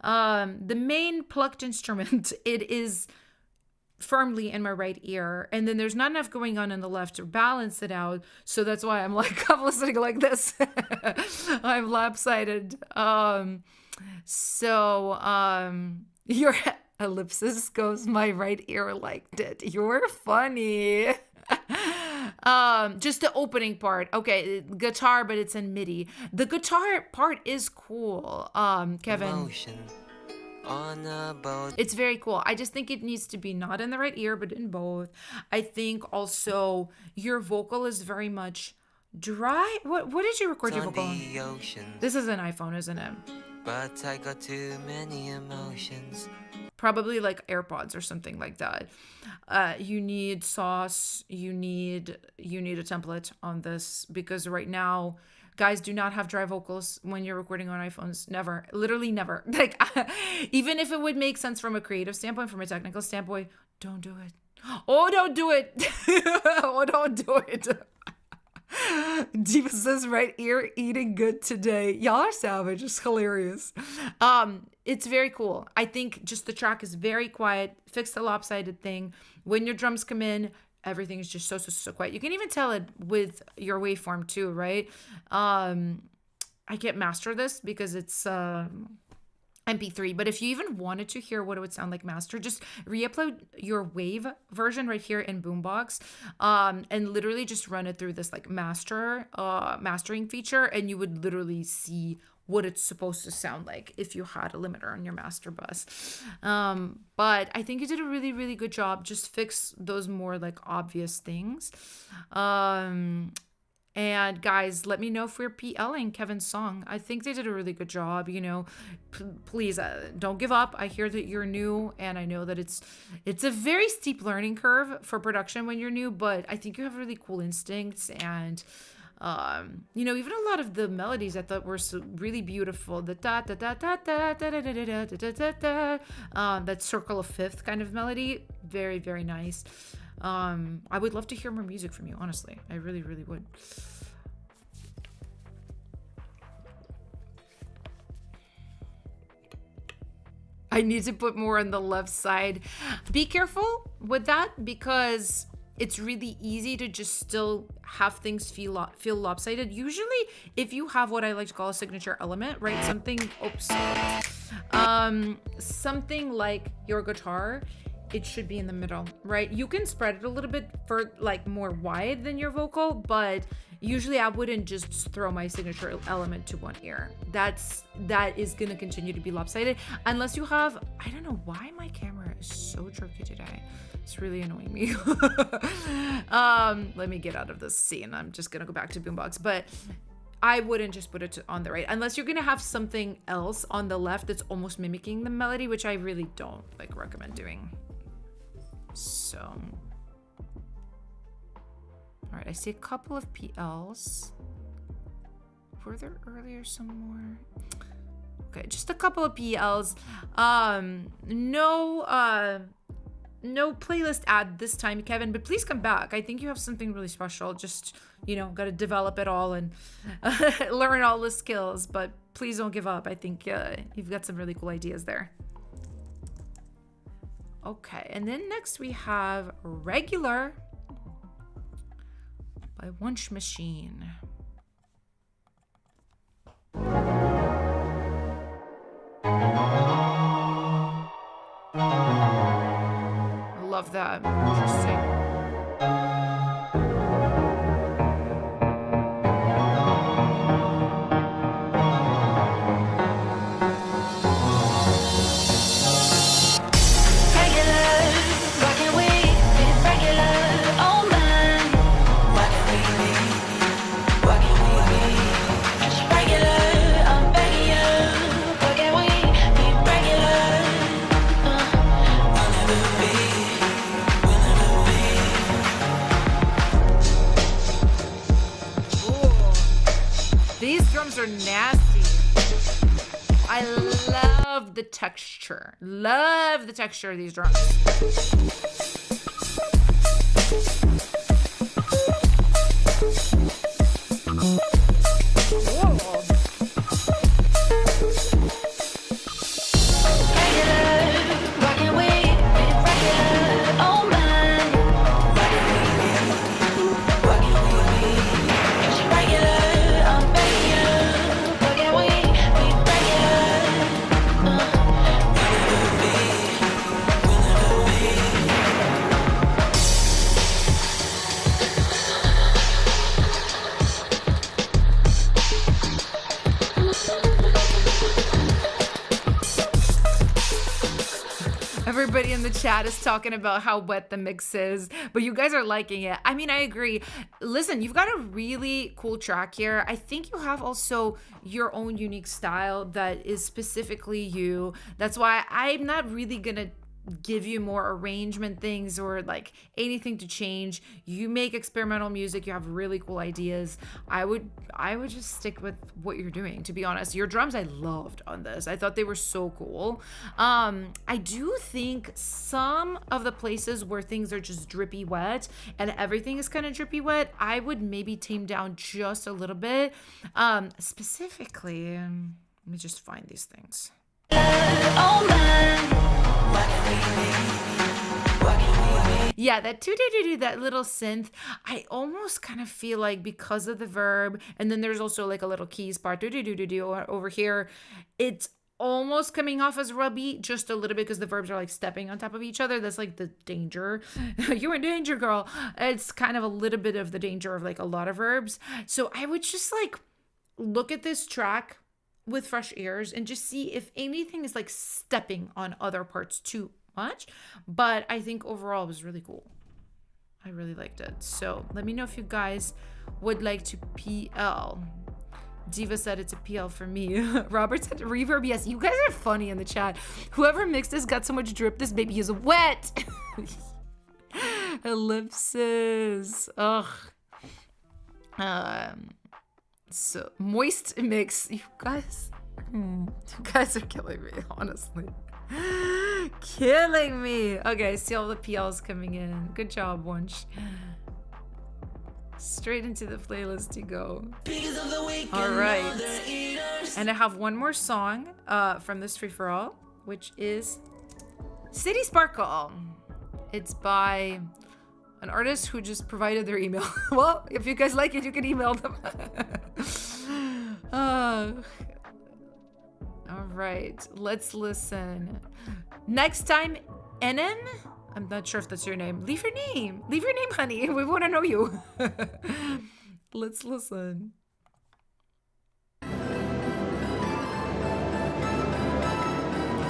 The main plucked instrument. It is firmly in my right ear, and then there's not enough going on in the left to balance it out. So that's why I'm listening like this. I'm lopsided. Your ellipsis goes, my right ear liked it. You're funny. Just the opening part. Okay, guitar, but it's in MIDI. The guitar part is cool. Kevin. Emotion on a boat. It's very cool. I just think it needs to be not in the right ear, but in both. I think also your vocal is very much dry. What did you record your On vocal on? the ocean, This is an iPhone, isn't it? but I got too many emotions. Probably like AirPods or something like that. You need sauce. You need a template on this, because right now, guys, do not have dry vocals when you're recording on iPhones. Never, literally never. Like, even if it would make sense from a creative standpoint, from a technical standpoint, don't do it. Oh, don't do it. Oh, don't do it. Diva says right ear eating good today. Y'all are savage. It's hilarious. It's very cool. I think just the track is very quiet. Fix the lopsided thing. When your drums come in, everything is just so quiet. You can even tell it with your waveform too, right? I can't master this because it's MP3, but if you even wanted to hear what it would sound like master, just re-upload your wave version right here in Boombox, and literally just run it through this like mastering feature, and you would literally see what it's supposed to sound like if you had a limiter on your master bus. But I think you did a really, really good job. Just fix those more like obvious things. And guys, let me know if we're PLing Kevin's song. I think they did a really good job. You know, please don't give up. I hear that you're new, and I know that it's a very steep learning curve for production when you're new. But I think you have really cool instincts, and you know, even a lot of the melodies I thought were really beautiful. The da da da da da da da da da da da da. That circle of fifth kind of melody, very, very nice. I would love to hear more music from you, honestly. I really, really would. I need to put more on the left side. Be careful with that, because it's really easy to just still have things feel lopsided. Usually, if you have what I like to call a signature element, right? Something like your guitar, it should be in the middle, right? You can spread it a little bit for like more wide than your vocal, but usually I wouldn't just throw my signature element to one ear. That is going to continue to be lopsided unless you have, I don't know why my camera is so jerky today. It's really annoying me. Let me get out of this scene. I'm just going to go back to Boombox, but I wouldn't just put it on the right unless you're going to have something else on the left that's almost mimicking the melody, which I really don't like recommend doing. So, all right, I see a couple of PLs. Were there earlier some more? Okay, just a couple of PLs. No playlist ad this time, Kevin, but please come back. I think you have something really special. Just, you know, got to develop it all and learn all the skills, but please don't give up. I think you've got some really cool ideas there. Okay, and then next we have Regular by Wunsch Machine. I love that. Interesting. Are nasty. I love the texture. Love the texture of these drums. Everybody in the chat is talking about how wet the mix is, but you guys are liking it. I mean, I agree. Listen, you've got a really cool track here. I think you have also your own unique style that is specifically you. That's why I'm not really gonna give you more arrangement things or like anything to change. You make experimental music, you have really cool ideas. I would just stick with what you're doing, to be honest. Your drums I loved on this. I thought they were so cool. I do think some of the places where things are just drippy wet and everything is kind of drippy wet, I would maybe tame down just a little bit. Specifically, let me just find these things. Yeah, that that little synth, I almost kind of feel like because of the verb, and then there's also like a little keys part over here, it's almost coming off as rubby just a little bit because the verbs are like stepping on top of each other. That's like the danger. You're in danger, girl. It's kind of a little bit of the danger of like a lot of verbs. So I would just like look at this track with fresh ears and just see if anything is like stepping on other parts too much. But I think overall it was really cool. I really liked it. So let me know if you guys would like to PL. Diva said it's a PL for me. Robert said reverb. Yes, you guys are funny in the chat. Whoever mixed this got so much drip. This baby is wet. Ellipsis. Ugh. So moist mix. You guys are killing me, honestly. Killing me. Okay, I see all the PLs coming in. Good job, Wunsch. Straight into the playlist you go. All right. And I have one more song from this free-for-all, which is City Sparkle. It's by an artist who just provided their email. Well, if you guys like it, you can email them. All right, let's listen. Next time, Enan? I'm not sure if that's your name. Leave your name. Leave your name, honey. We want to know you. Let's listen.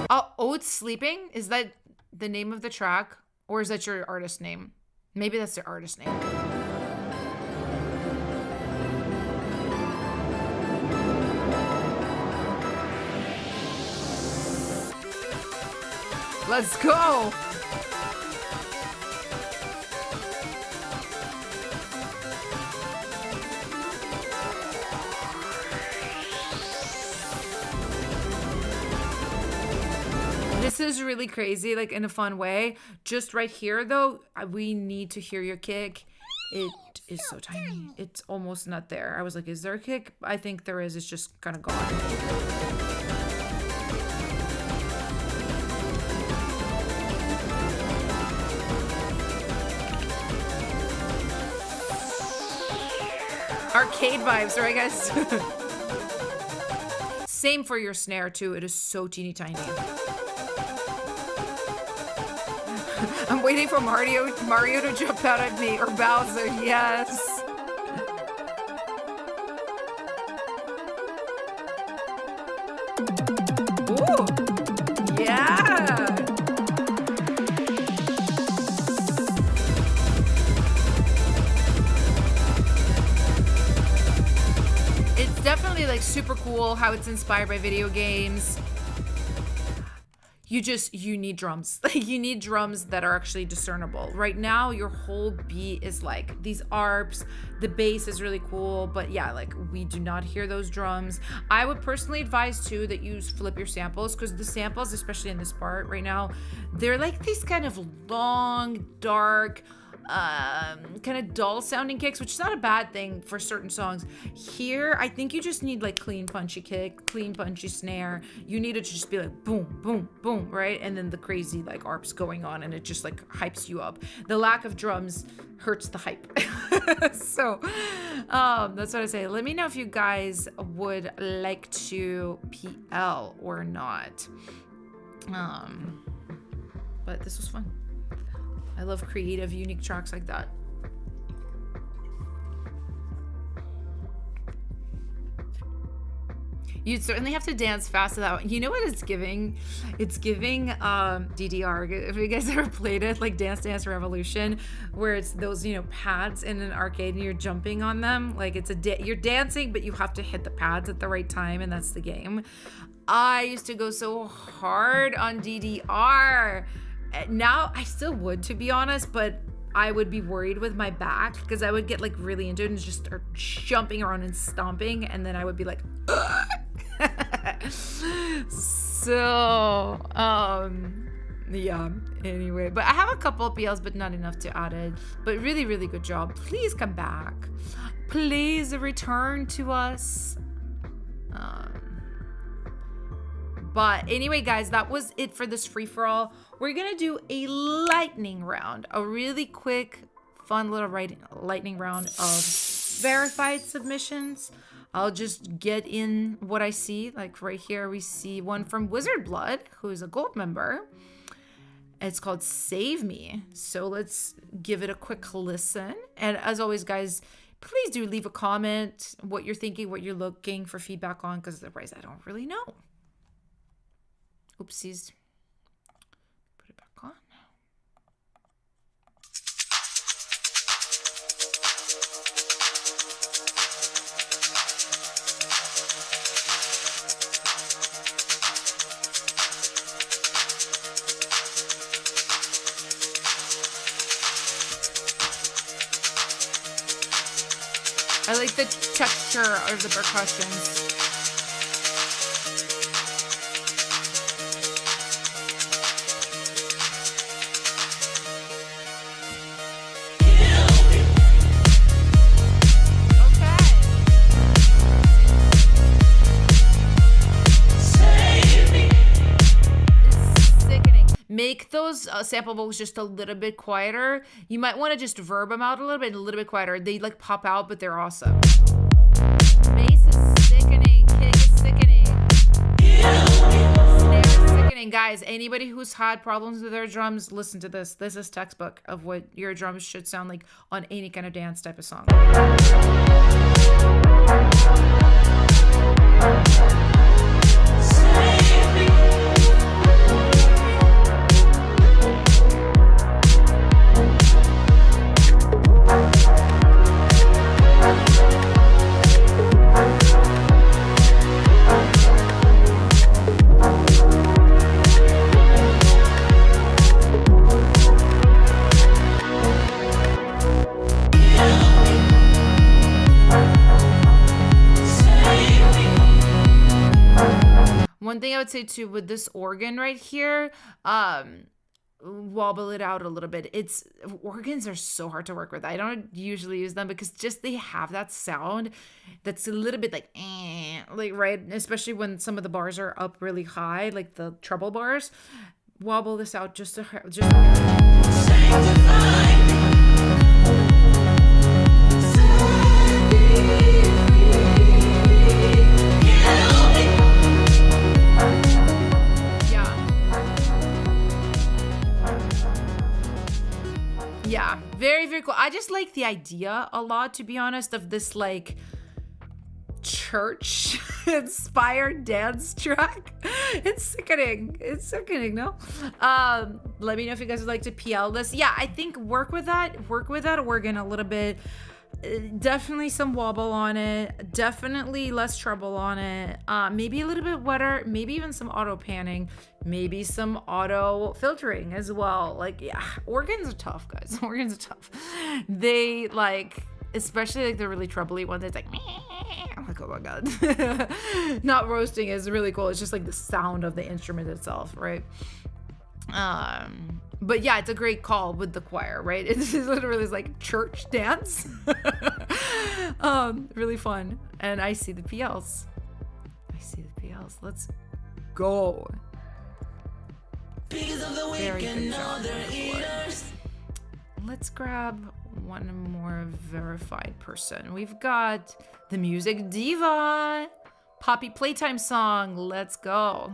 Oh, it's Sleeping? Is that the name of the track? Or is that your artist name? Maybe that's their artist name. Let's go! This is really crazy, like in a fun way. Just right here, though, we need to hear your kick. It is so tiny. It's almost not there. I was like, is there a kick? I think there is. It's just kind of gone. Arcade vibes, right, guys? Same for your snare, too. It is so teeny tiny. I'm waiting for Mario to jump out at me, or Bowser, yes. Ooh, yeah. It's definitely like super cool how it's inspired by video games. You need drums. You need drums that are actually discernible. Right now, your whole beat is like these arps. The bass is really cool, but yeah, like we do not hear those drums. I would personally advise too that you flip your samples, because the samples, especially in this part right now, they're like these kind of long, dark, kind of dull sounding kicks, which is not a bad thing for certain songs. Here, I think you just need like clean punchy kick, clean punchy snare. You need it to just be like boom, boom, boom, right? And then the crazy like arps going on, and it just like hypes you up. The lack of drums hurts the hype. So that's what I say. Let me know if you guys would like to PL or not. But this was fun. I love creative, unique tracks like that. You certainly have to dance fast to that one. You know what it's giving? It's giving DDR. If you guys ever played it, like Dance Dance Revolution, where it's those, you know, pads in an arcade and you're jumping on them. Like it's you're dancing, but you have to hit the pads at the right time, and that's the game. I used to go so hard on DDR. Now I still would, to be honest, but I would be worried with my back because I would get like really into it and just start jumping around and stomping, and then I would be like, ugh. So yeah, anyway, but I have a couple of PLs, but not enough to add it. But really, really good job. Please come back. Please return to us. But anyway, guys, that was it for this free-for-all. We're going to do a lightning round, a really quick, fun little lightning round of verified submissions. I'll just get in what I see. Like right here, we see one from Wizard Blood, who is a gold member. It's called Save Me. So let's give it a quick listen. And as always, guys, please do leave a comment, what you're thinking, what you're looking for feedback on, because otherwise I don't really know. Oopsies. Put it back on. I like the texture of the percussions. Make those sample vocals just a little bit quieter. You might want to just verb them out a little bit quieter. They like pop out, but they're awesome. Bass is sickening. Kick is sickening. Snare is sickening. Guys, anybody who's had problems with their drums, listen to this. This is textbook of what your drums should sound like on any kind of dance type of song. One thing I would say too with this organ right here, wobble it out a little bit. Organs are so hard to work with. I don't usually use them because just they have that sound that's a little bit like right, especially when some of the bars are up really high, like the treble bars. Wobble this out just Yeah, very, very cool. I just like the idea a lot, to be honest, of this like church inspired dance track. It's sickening. It's sickening, no? Let me know if you guys would like to PL this. Yeah, I think work with that organ a little bit. Definitely some wobble on it, definitely less treble on it, maybe a little bit wetter, maybe even some auto panning, maybe some auto filtering as well. Like, yeah, organs are tough, guys. Organs are tough. They like, especially like the really trebly ones, it's like oh my god. Not roasting is really cool. It's just like the sound of the instrument itself, right? But yeah, it's a great call with the choir, right? It's literally like church dance. Really fun. And I see the PLs. Let's go. Very good job. Let's grab one more verified person. We've got the Music Diva. Poppy Playtime song. Let's go.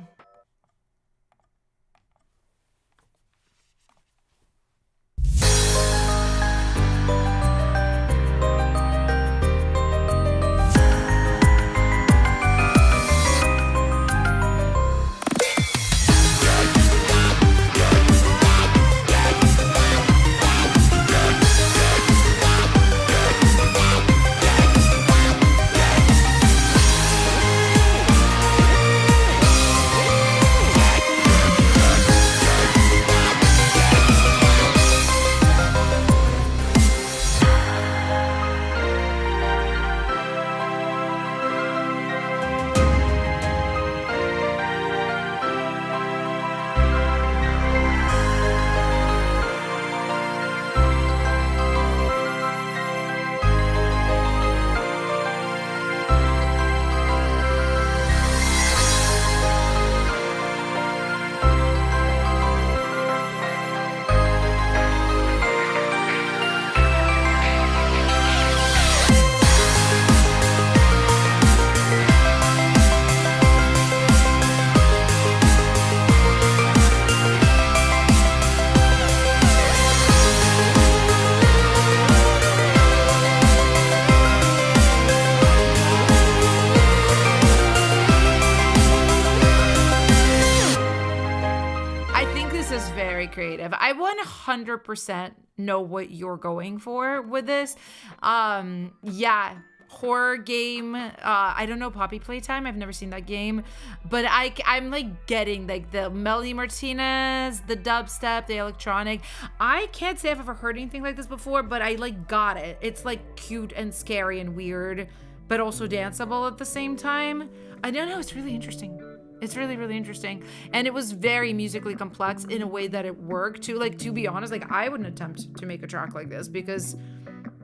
creative. I 100% know what you're going for with this. Yeah. Horror game. I don't know Poppy Playtime. I've never seen that game, but I'm like getting like the Melody Martinez, the dubstep, the electronic. I can't say I've ever heard anything like this before, but I like got it. It's like cute and scary and weird, but also danceable at the same time. I don't know. It's really interesting. It's really, really interesting. And it was very musically complex in a way that it worked too. Like, to be honest, like I wouldn't attempt to make a track like this because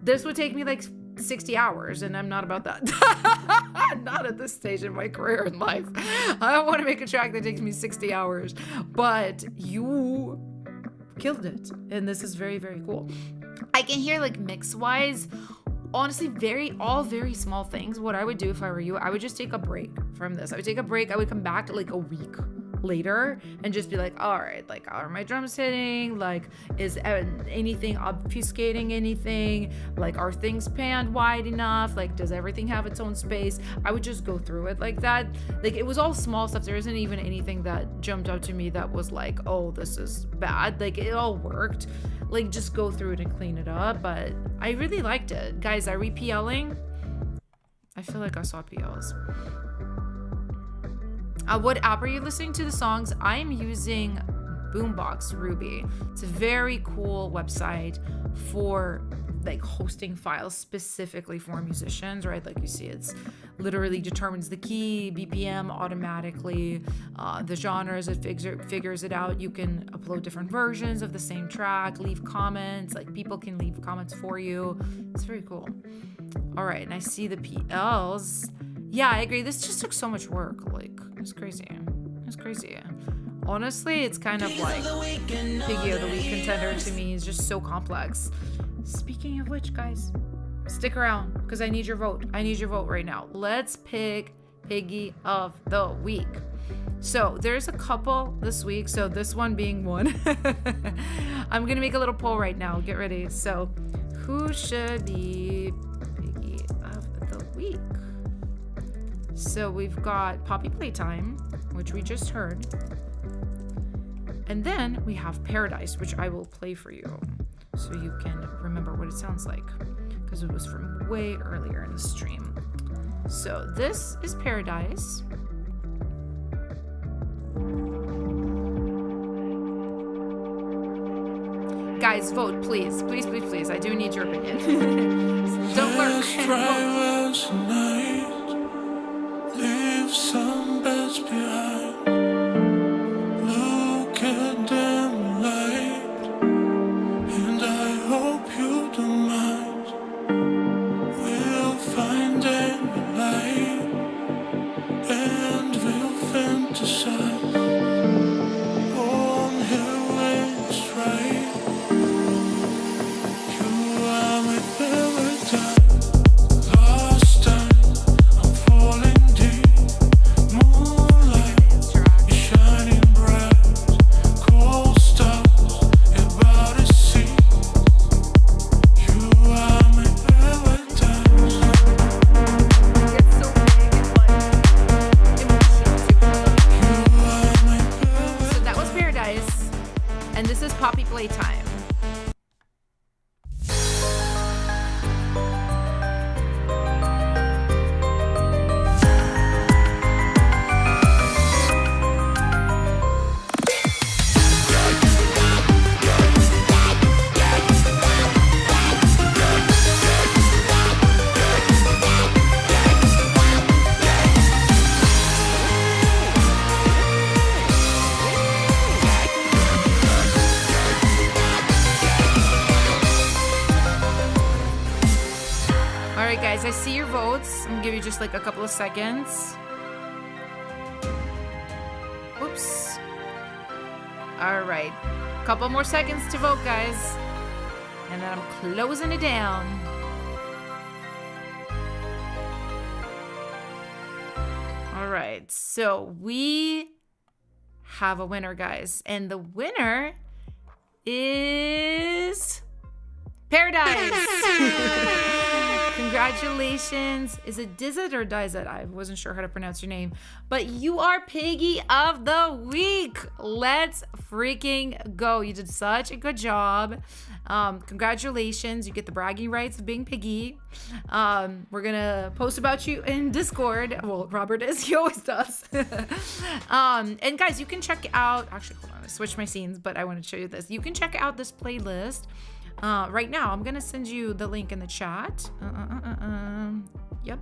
this would take me like 60 hours and I'm not about that. Not at this stage in my career and life. I don't want to make a track that takes me 60 hours, but you killed it. And this is very, very cool. I can hear like mix wise, honestly, all very small things. What I would do if I were you, I would just take a break from this. I would take a break. I would come back like a week later and just be like, all right, like, are my drums hitting? Like, is anything obfuscating anything? Like, are things panned wide enough? Like, does everything have its own space? I would just go through it like that. Like, it was all small stuff. There isn't even anything that jumped out to me that was like, oh, this is bad. Like, it all worked. Like, just go through it and clean it up. But I really liked it. Guys, are we PLing? I feel like I saw PLs. What app are you listening to the songs? I am using Boombox Ruby. It's a very cool website for like hosting files specifically for musicians, right? Like you see, it's literally determines the key, BPM automatically, the genres, it figures it out. You can upload different versions of the same track, leave comments, like people can leave comments for you. It's very cool. All right, and I see the PLs. Yeah, I agree. This just took so much work. Like, it's crazy. It's crazy. Honestly, it's kind of like Piggy of the Week contender to me. Is just so complex. Speaking of which, guys, stick around because I need your vote. I need your vote right now. Let's pick Piggy of the Week. So there's a couple this week. So this one being one. I'm going to make a little poll right now. Get ready. So who should be Piggy of the Week? So we've got Poppy Playtime, which we just heard. And then we have Paradise, which I will play for you so you can remember what it sounds like because it was from way earlier in the stream. So this is Paradise. Guys, vote, please. Please, please, please. I do need your opinion. Don't lurk. Leave some beds behind. Look at them light, and I hope you don't mind. We'll find them light, and we'll fantasize on heroin's right. You are my paradise. Last time I'm falling. Playtime. Guys, I see your votes. I'm gonna give you just like a couple of seconds. Oops. All right, couple more seconds to vote, guys, and then I'm closing it down. All right, so we have a winner, guys, and the winner is Paradise. Congratulations. Congratulations. Is it Dizit or Dizit? I wasn't sure how to pronounce your name. But you are Piggy of the Week. Let's freaking go. You did such a good job. Congratulations. You get the bragging rights of being Piggy. We're going to post about you in Discord. Well, Robert is. He always does. And guys, you can check out... Actually, hold on. I switched my scenes, but I want to show you this. You can check out this playlist right now. I'm gonna send you the link in the chat. Yep,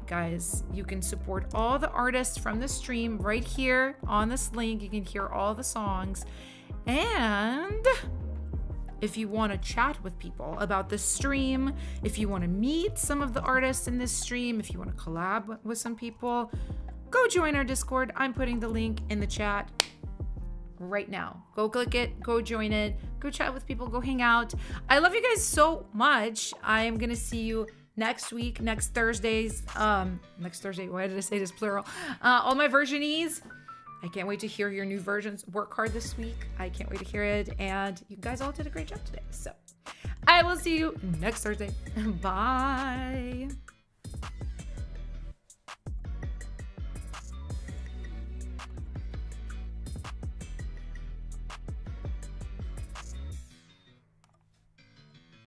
guys, you can support all the artists from the stream right here on this link. You can hear all the songs, and if you want to chat with people about this stream, if you want to meet some of the artists in this stream, if you want to collab with some people, go join our Discord. I'm putting the link in the chat right now. Go click it, go join it, go chat with people, go hang out. I love you guys so much. I am gonna see you next week, next Thursdays. Next Thursday, why did I say this plural? All my versionees. I can't wait to hear your new versions. Work hard this week. I can't wait to hear it. And you guys all did a great job today. So I will see you next Thursday. Bye.